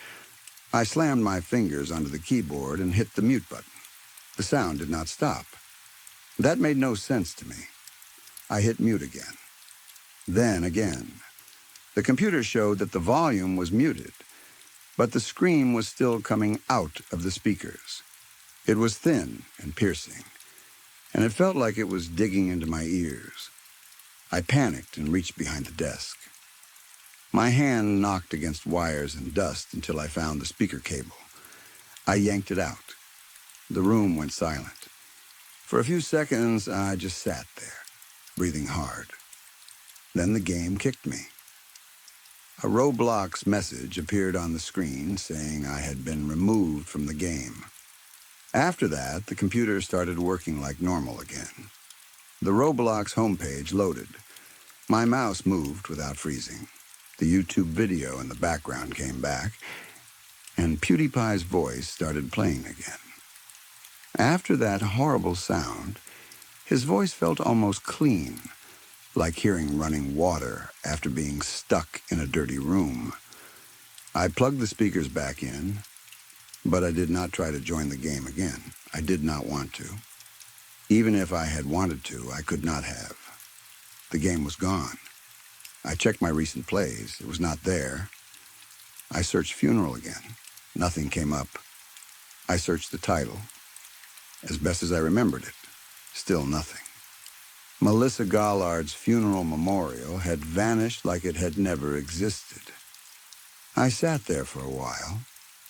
I slammed my fingers onto the keyboard and hit the mute button. The sound did not stop. That made no sense to me. I hit mute again. Then again. The computer showed that the volume was muted, but the scream was still coming out of the speakers. It was thin and piercing, and it felt like it was digging into my ears. I panicked and reached behind the desk. My hand knocked against wires and dust until I found the speaker cable. I yanked it out. The room went silent. For a few seconds, I just sat there, breathing hard. Then the game kicked me. A Roblox message appeared on the screen saying I had been removed from the game. After that, the computer started working like normal again. The Roblox homepage loaded. My mouse moved without freezing. The YouTube video in the background came back, and PewDiePie's voice started playing again. After that horrible sound, his voice felt almost clean, like hearing running water after being stuck in a dirty room. I plugged the speakers back in, but I did not try to join the game again. I did not want to. Even if I had wanted to, I could not have. The game was gone. I checked my recent plays. It was not there. I searched funeral again. Nothing came up. I searched the title. As best as I remembered it, still nothing. Melissa Gollard's funeral memorial had vanished like it had never existed. I sat there for a while,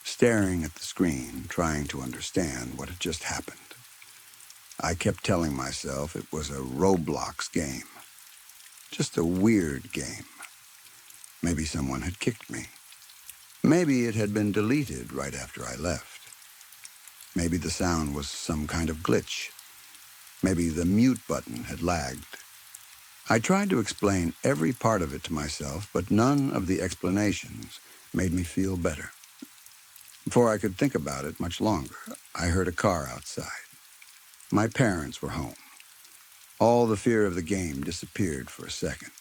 staring at the screen, trying to understand what had just happened. I kept telling myself it was a Roblox game. Just a weird game. Maybe someone had kicked me. Maybe it had been deleted right after I left. Maybe the sound was some kind of glitch. Maybe the mute button had lagged. I tried to explain every part of it to myself, but none of the explanations made me feel better. Before I could think about it much longer, I heard a car outside. My parents were home. All the fear of the game disappeared for a second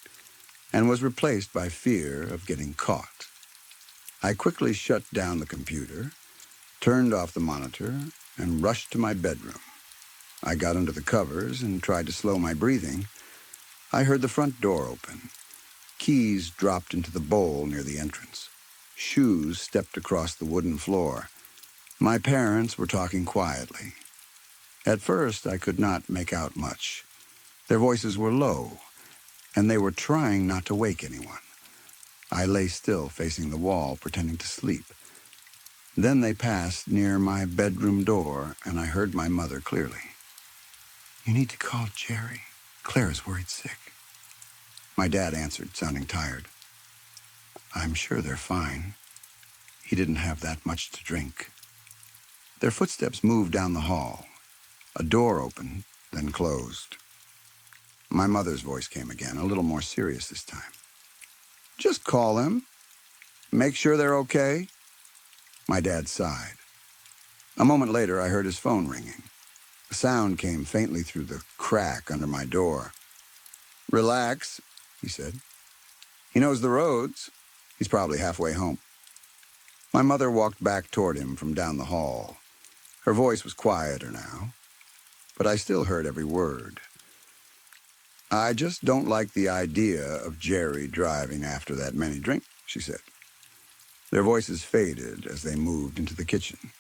and was replaced by fear of getting caught. I quickly shut down the computer, turned off the monitor, and rushed to my bedroom. I got under the covers and tried to slow my breathing. I heard the front door open. Keys dropped into the bowl near the entrance. Shoes stepped across the wooden floor. My parents were talking quietly. At first, I could not make out much. Their voices were low, and they were trying not to wake anyone. I lay still, facing the wall, pretending to sleep. Then they passed near my bedroom door, and I heard my mother clearly. "You need to call Jerry. Claire's worried sick." My dad answered, sounding tired. "I'm sure they're fine. He didn't have that much to drink." Their footsteps moved down the hall. A door opened, then closed. My mother's voice came again, a little more serious this time. "Just call him. Make sure they're okay." My dad sighed. A moment later, I heard his phone ringing. The sound came faintly through the crack under my door. "Relax," he said. "He knows the roads. He's probably halfway home." My mother walked back toward him from down the hall. Her voice was quieter now, but I still heard every word. "I just don't like the idea of Jerry driving after that many drinks," she said. Their voices faded as they moved into the kitchen.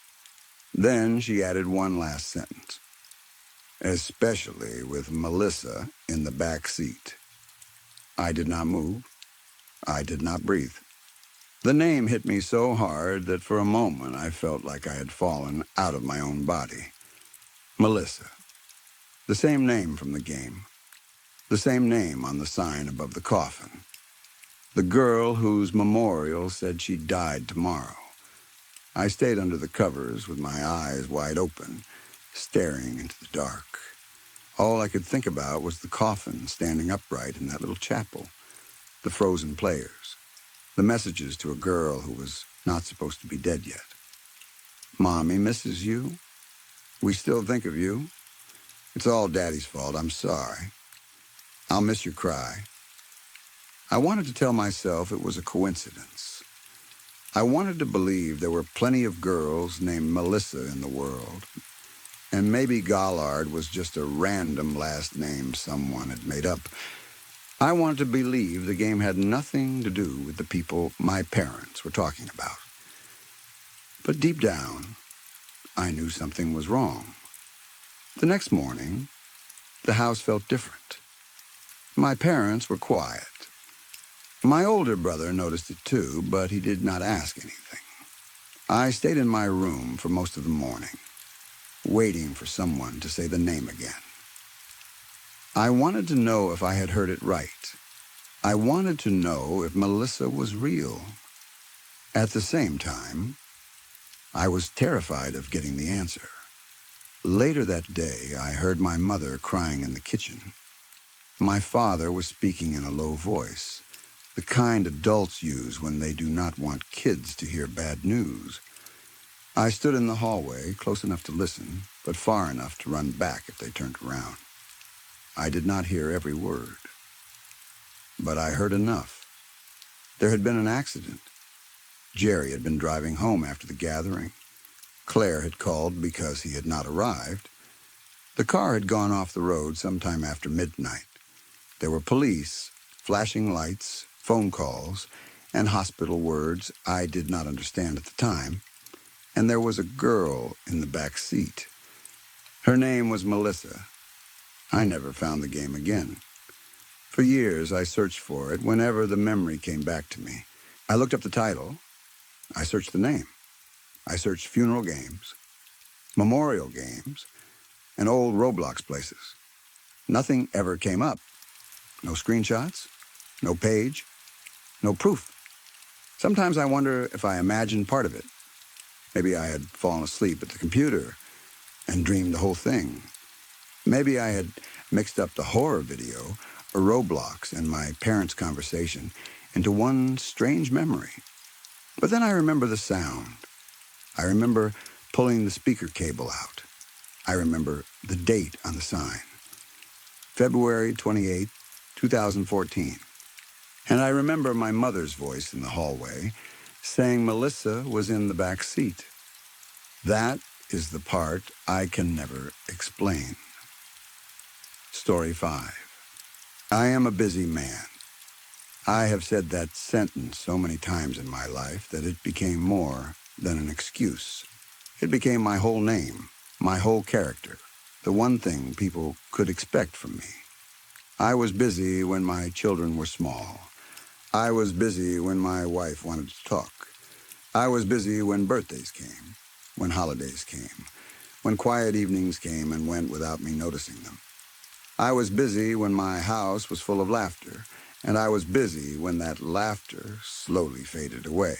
Then she added one last sentence. "Especially with Melissa in the back seat." I did not move. I did not breathe. The name hit me so hard that for a moment I felt like I had fallen out of my own body. Melissa. The same name from the game. The same name on the sign above the coffin. The girl whose memorial said she died tomorrow. I stayed under the covers with my eyes wide open, staring into the dark. All I could think about was the coffin standing upright in that little chapel, the frozen players, the messages to a girl who was not supposed to be dead yet. "Mommy misses you. We still think of you. It's all Daddy's fault. I'm sorry. I'll miss your cry." I wanted to tell myself it was a coincidence. I wanted to believe there were plenty of girls named Melissa in the world, and maybe Gollard was just a random last name someone had made up. I wanted to believe the game had nothing to do with the people my parents were talking about. But deep down, I knew something was wrong. The next morning, the house felt different. My parents were quiet. My older brother noticed it too, but he did not ask anything. I stayed in my room for most of the morning, waiting for someone to say the name again. I wanted to know if I had heard it right. I wanted to know if Melissa was real. At the same time, I was terrified of getting the answer. Later that day, I heard my mother crying in the kitchen. My father was speaking in a low voice, the kind adults use when they do not want kids to hear bad news. I stood in the hallway, close enough to listen, but far enough to run back if they turned around. I did not hear every word, but I heard enough. There had been an accident. Jerry had been driving home after the gathering. Claire had called because he had not arrived. The car had gone off the road sometime after midnight. There were police, flashing lights, phone calls, and hospital words I did not understand at the time. And there was a girl in the back seat. Her name was Melissa. I never found the game again. For years, I searched for it whenever the memory came back to me. I looked up the title. I searched the name. I searched funeral games, memorial games, and old Roblox places. Nothing ever came up. No screenshots, no page, no proof. Sometimes I wonder if I imagined part of it. Maybe I had fallen asleep at the computer and dreamed the whole thing. Maybe I had mixed up the horror video, or Roblox, and my parents' conversation into one strange memory. But then I remember the sound. I remember pulling the speaker cable out. I remember the date on the sign. February 28, 2014. And I remember my mother's voice in the hallway saying Melissa was in the back seat. That is the part I can never explain. Story 5. I am a busy man. I have said that sentence so many times in my life that it became more than an excuse. It became my whole name, my whole character, the one thing people could expect from me. I was busy when my children were small. I was busy when my wife wanted to talk. I was busy when birthdays came, when holidays came, when quiet evenings came and went without me noticing them. I was busy when my house was full of laughter, and I was busy when that laughter slowly faded away.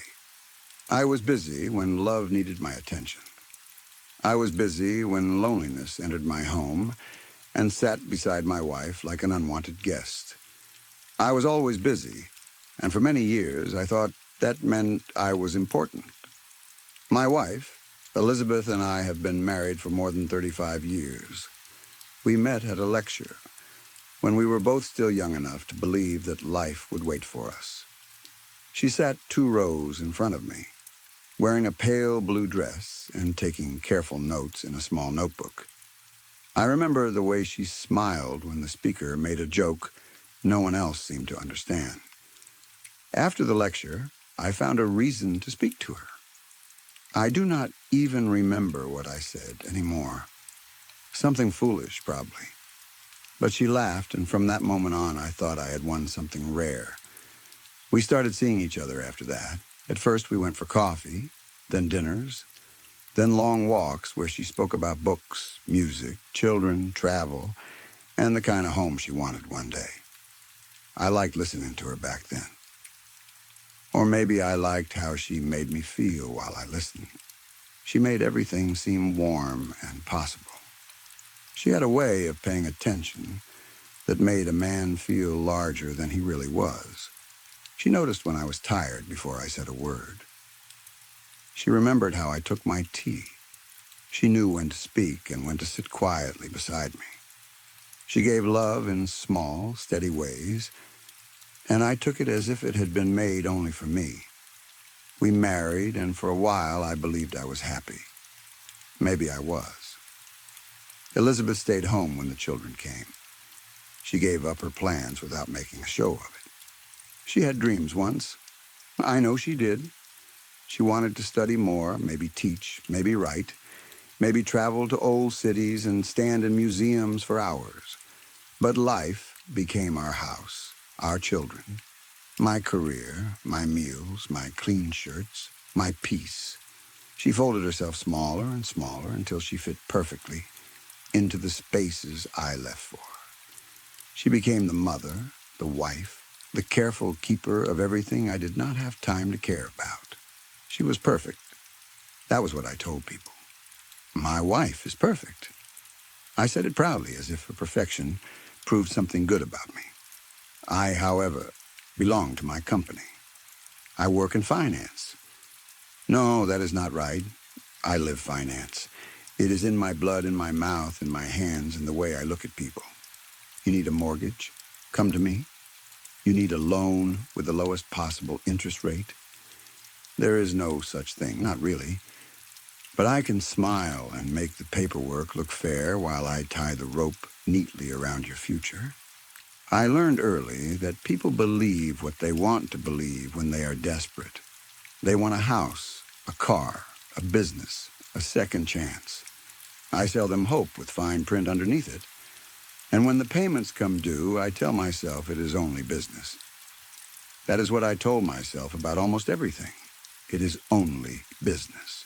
I was busy when love needed my attention. I was busy when loneliness entered my home and sat beside my wife like an unwanted guest. I was always busy, and for many years I thought that meant I was important. My wife, Elizabeth, and I have been married for more than 35 years. We met at a lecture when we were both still young enough to believe that life would wait for us. She sat 2 rows in front of me, wearing a pale blue dress and taking careful notes in a small notebook. I remember the way she smiled when the speaker made a joke no one else seemed to understand. After the lecture, I found a reason to speak to her. I do not even remember what I said anymore. Something foolish, probably. But she laughed, and from that moment on, I thought I had won something rare. We started seeing each other after that. At first, we went for coffee, then dinners, then long walks where she spoke about books, music, children, travel, and the kind of home she wanted one day. I liked listening to her back then. Or maybe I liked how she made me feel while I listened. She made everything seem warm and possible. She had a way of paying attention that made a man feel larger than he really was. She noticed when I was tired before I said a word. She remembered how I took my tea. She knew when to speak and when to sit quietly beside me. She gave love in small, steady ways, and I took it as if it had been made only for me. We married, and for a while I believed I was happy. Maybe I was. Elizabeth stayed home when the children came. She gave up her plans without making a show of it. She had dreams once. I know she did. She wanted to study more, maybe teach, maybe write, maybe travel to old cities and stand in museums for hours. But life became our house, our children, my career, my meals, my clean shirts, my peace. She folded herself smaller and smaller until she fit perfectly into the spaces I left for her. She became the mother, the wife, the careful keeper of everything I did not have time to care about. She was perfect. That was what I told people. My wife is perfect. I said it proudly, as if her perfection proved something good about me. I, however, belong to my company. I work in finance. No, that is not right. I live finance. It is in my blood, in my mouth, in my hands, in the way I look at people. You need a mortgage? Come to me. You need a loan with the lowest possible interest rate? There is no such thing, not really. But I can smile and make the paperwork look fair while I tie the rope neatly around your future. I learned early that people believe what they want to believe when they are desperate. They want a house, a car, a business, a second chance. I sell them hope with fine print underneath it. And when the payments come due, I tell myself it is only business. That is what I told myself about almost everything. It is only business.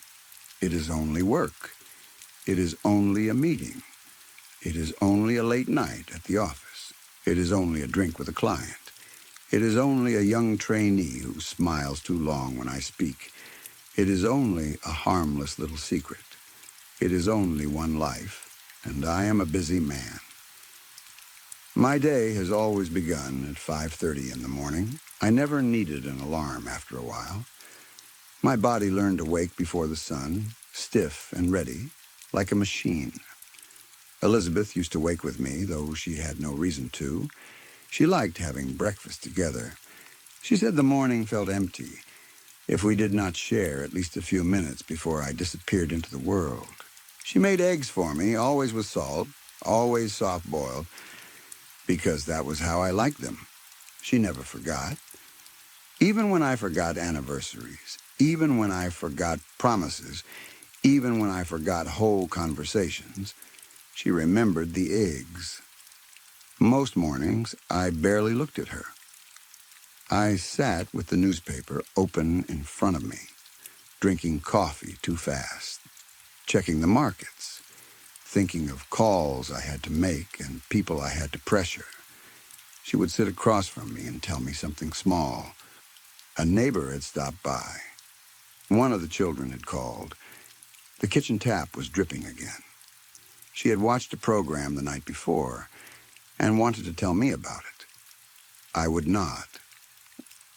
It is only work. It is only a meeting. It is only a late night at the office. It is only a drink with a client. It is only a young trainee who smiles too long when I speak. It is only a harmless little secret. It is only one life, and I am a busy man. My day has always begun at 5:30 in the morning. I never needed an alarm after a while. My body learned to wake before the sun, stiff and ready, like a machine. Elizabeth used to wake with me, though she had no reason to. She liked having breakfast together. She said the morning felt empty if we did not share at least a few minutes before I disappeared into the world. She made eggs for me, always with salt, always soft-boiled, because that was how I liked them. She never forgot. Even when I forgot anniversaries, even when I forgot promises, even when I forgot whole conversations, she remembered the eggs. Most mornings, I barely looked at her. I sat with the newspaper open in front of me, drinking coffee too fast, checking the markets, thinking of calls I had to make and people I had to pressure. She would sit across from me and tell me something small. A neighbor had stopped by. One of the children had called. The kitchen tap was dripping again. She had watched a program the night before and wanted to tell me about it. I would not.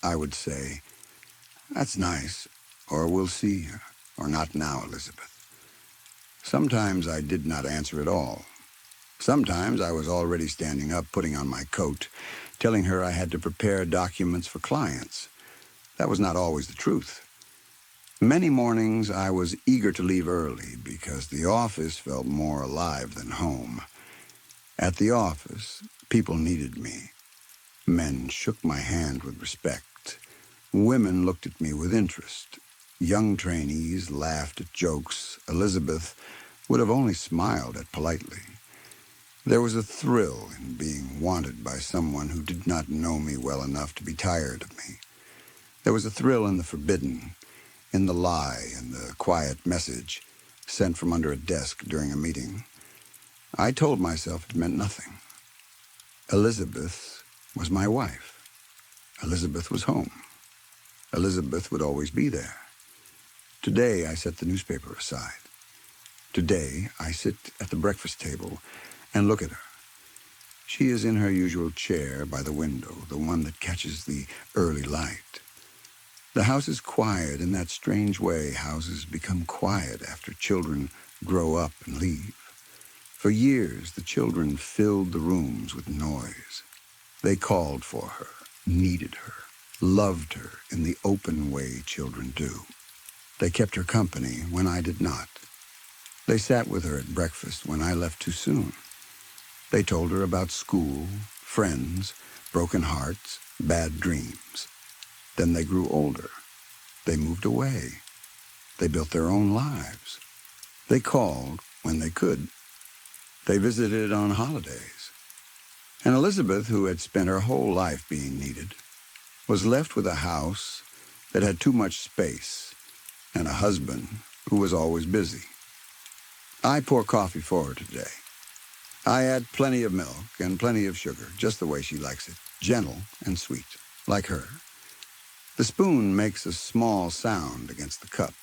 I would say, "That's nice," or "We'll see," or "Not now, Elizabeth." Sometimes I did not answer at all. Sometimes I was already standing up, putting on my coat, telling her I had to prepare documents for clients. That was not always the truth. Many mornings I was eager to leave early because the office felt more alive than home. At the office, people needed me. Men shook my hand with respect. Women looked at me with interest. Young trainees laughed at jokes Elizabeth would have only smiled at politely. There was a thrill in being wanted by someone who did not know me well enough to be tired of me. There was a thrill in the forbidden, in the lie, in the quiet message sent from under a desk during a meeting. I told myself it meant nothing. Elizabeth was my wife. Elizabeth was home. Elizabeth would always be there. Today I set the newspaper aside. Today I sit at the breakfast table and look at her. She is in her usual chair by the window, the one that catches the early light. The house is quiet in that strange way houses become quiet after children grow up and leave. For years, the children filled the rooms with noise. They called for her, needed her, loved her in the open way children do. They kept her company when I did not. They sat with her at breakfast when I left too soon. They told her about school, friends, broken hearts, bad dreams. Then they grew older. They moved away. They built their own lives. They called when they could. They visited on holidays. And Elizabeth, who had spent her whole life being needed, was left with a house that had too much space and a husband who was always busy. I pour coffee for her today. I add plenty of milk and plenty of sugar, just the way she likes it, gentle and sweet, like her. The spoon makes a small sound against the cup.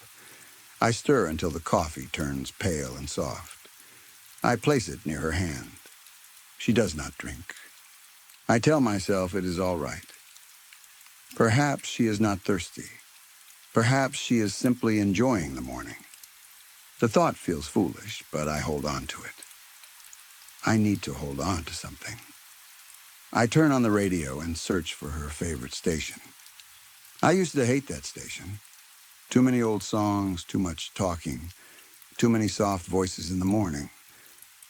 I stir until the coffee turns pale and soft. I place it near her hand. She does not drink. I tell myself it is all right. Perhaps she is not thirsty. Perhaps she is simply enjoying the morning. The thought feels foolish, but I hold on to it. I need to hold on to something. I turn on the radio and search for her favorite station. I used to hate that station. Too many old songs, too much talking, too many soft voices in the morning.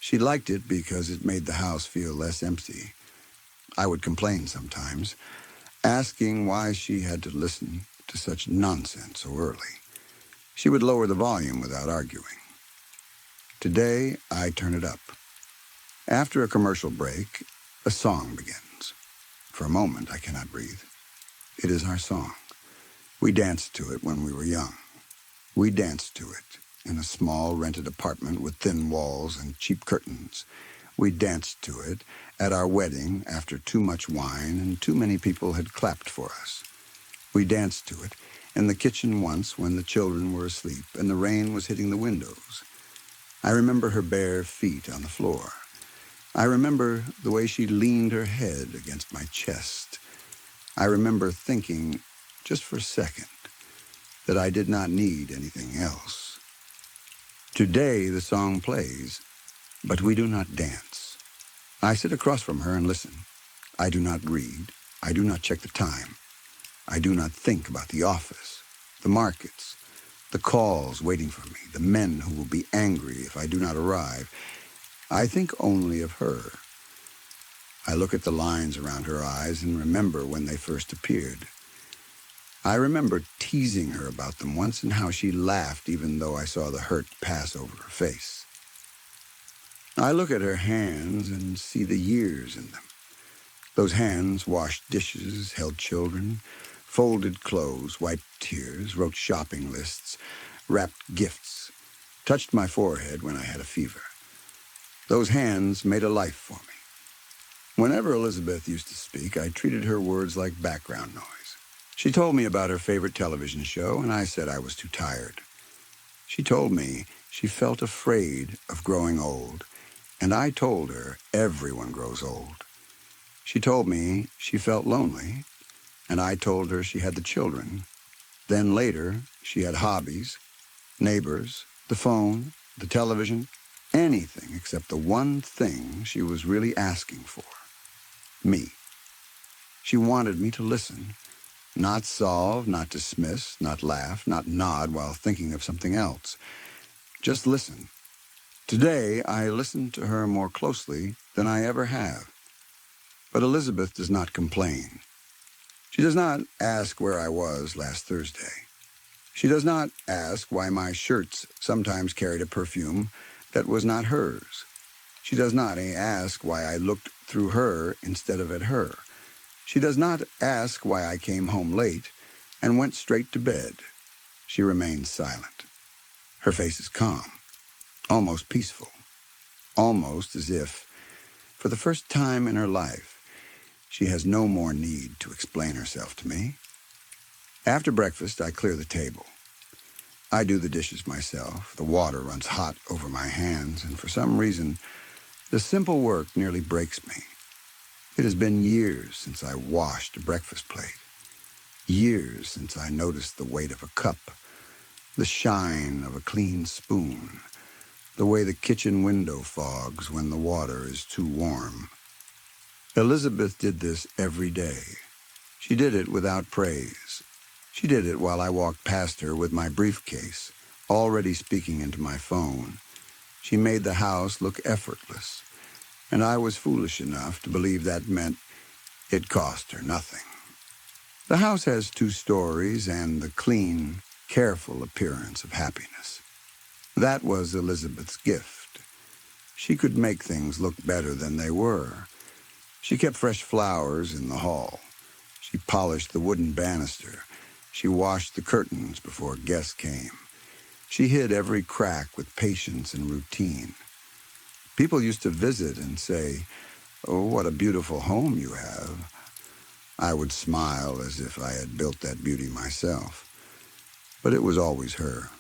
She liked it because it made the house feel less empty. I would complain sometimes, asking why she had to listen to such nonsense so early. She would lower the volume without arguing. Today, I turn it up. After a commercial break, a song begins. For a moment, I cannot breathe. It is our song. We danced to it when we were young. We danced to it in a small rented apartment with thin walls and cheap curtains. We danced to it at our wedding after too much wine and too many people had clapped for us. We danced to it in the kitchen once when the children were asleep and the rain was hitting the windows. I remember her bare feet on the floor. I remember the way she leaned her head against my chest. I remember thinking, just for a second, that I did not need anything else. Today the song plays, but we do not dance. I sit across from her and listen. I do not read. I do not check the time. I do not think about the office, the markets, the calls waiting for me, the men who will be angry if I do not arrive. I think only of her. I look at the lines around her eyes and remember when they first appeared. I remember teasing her about them once and how she laughed even though I saw the hurt pass over her face. I look at her hands and see the years in them. Those hands washed dishes, held children, folded clothes, wiped tears, wrote shopping lists, wrapped gifts, touched my forehead when I had a fever. Those hands made a life for me. Whenever Elizabeth used to speak, I treated her words like background noise. She told me about her favorite television show, and I said I was too tired. She told me she felt afraid of growing old, and I told her everyone grows old. She told me she felt lonely, and I told her she had the children. Then later, she had hobbies, neighbors, the phone, the television, anything except the one thing she was really asking for, me. She wanted me to listen, not solve, not dismiss, not laugh, not nod while thinking of something else. Just listen. Today, I listen to her more closely than I ever have. But Elizabeth does not complain. She does not ask where I was last Thursday. She does not ask why my shirts sometimes carried a perfume that was not hers. She does not ask why I looked through her instead of at her. She does not ask why I came home late and went straight to bed. She remains silent. Her face is calm, almost peaceful, almost as if, for the first time in her life, she has no more need to explain herself to me. After breakfast, I clear the table. I do the dishes myself. The water runs hot over my hands, and for some reason, the simple work nearly breaks me. It has been years since I washed a breakfast plate. Years since I noticed the weight of a cup, the shine of a clean spoon, the way the kitchen window fogs when the water is too warm. Elizabeth did this every day. She did it without praise. She did it while I walked past her with my briefcase, already speaking into my phone. She made the house look effortless, and I was foolish enough to believe that meant it cost her nothing. The house has 2 stories and the clean, careful appearance of happiness. That was Elizabeth's gift. She could make things look better than they were. She kept fresh flowers in the hall. She polished the wooden banister. She washed the curtains before guests came. She hid every crack with patience and routine. People used to visit and say, "Oh, what a beautiful home you have." I would smile as if I had built that beauty myself. But it was always her.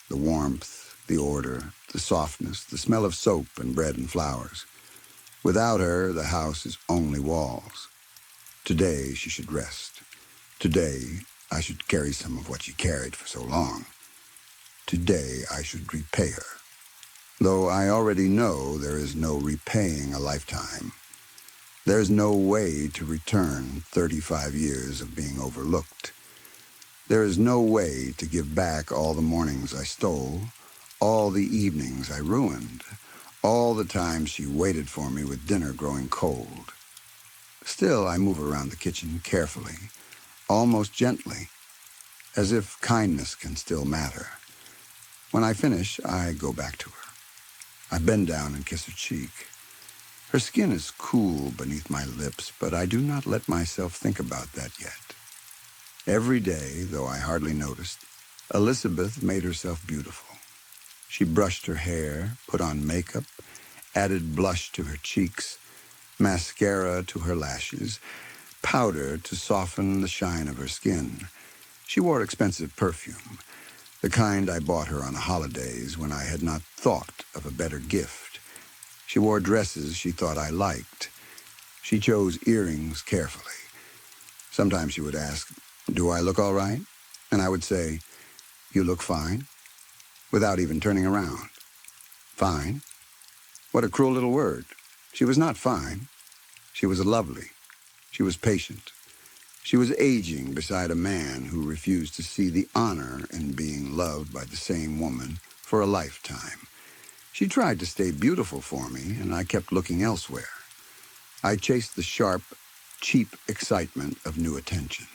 The warmth, the order, the softness, the smell of soap and bread and flowers. Without her, the house is only walls. Today, she should rest. Today, I should carry some of what she carried for so long. Today, I should repay her. Though I already know there is no repaying a lifetime. There's no way to return 35 years of being overlooked. There is no way to give back all the mornings I stole, all the evenings I ruined, all the times she waited for me with dinner growing cold. Still, I move around the kitchen carefully, almost gently, as if kindness can still matter. When I finish, I go back to her. I bend down and kiss her cheek. Her skin is cool beneath my lips, but I do not let myself think about that yet. Every day, though I hardly noticed, Elizabeth made herself beautiful. She brushed her hair, put on makeup, added blush to her cheeks, mascara to her lashes, powder to soften the shine of her skin. She wore expensive perfume, the kind I bought her on holidays when I had not thought of a better gift. She wore dresses she thought I liked. She chose earrings carefully. Sometimes she would ask, "Do I look all right?" And I would say, "You look fine," without even turning around. Fine? What a cruel little word. She was not fine. She was lovely. She was patient. She was aging beside a man who refused to see the honor in being loved by the same woman for a lifetime. She tried to stay beautiful for me, and I kept looking elsewhere. I chased the sharp, cheap excitement of new attention.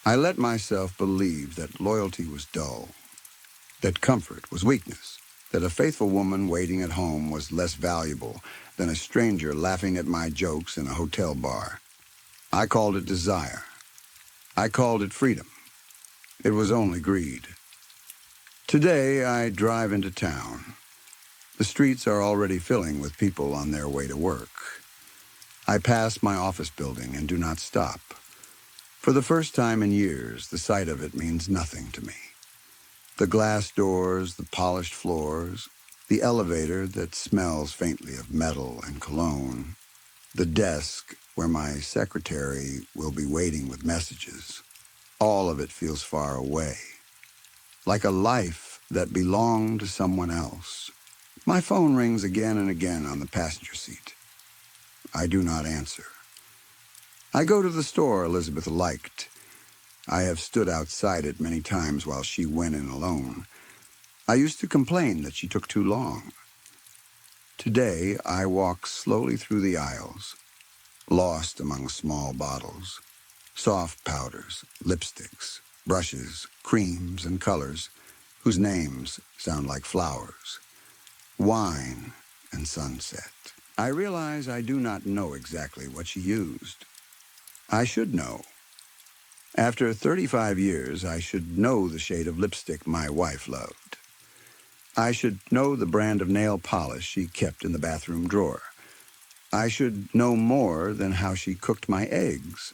I let myself believe that loyalty was dull, that comfort was weakness, that a faithful woman waiting at home was less valuable than a stranger laughing at my jokes in a hotel bar. I called it desire. I called it freedom. It was only greed. Today, I drive into town. The streets are already filling with people on their way to work. I pass my office building and do not stop. For the first time in years, the sight of it means nothing to me. The glass doors, the polished floors, the elevator that smells faintly of metal and cologne, the desk where my secretary will be waiting with messages. All of it feels far away, like a life that belonged to someone else. My phone rings again and again on the passenger seat. I do not answer. I go to the store Elizabeth liked. I have stood outside it many times while she went in alone. I used to complain that she took too long. Today, I walk slowly through the aisles, lost among small bottles, soft powders, lipsticks, brushes, creams, and colors, whose names sound like flowers. Wine and sunset. I realize I do not know exactly what she used. I should know. After 35 years, I should know the shade of lipstick my wife loved. I should know the brand of nail polish she kept in the bathroom drawer. I should know more than how she cooked my eggs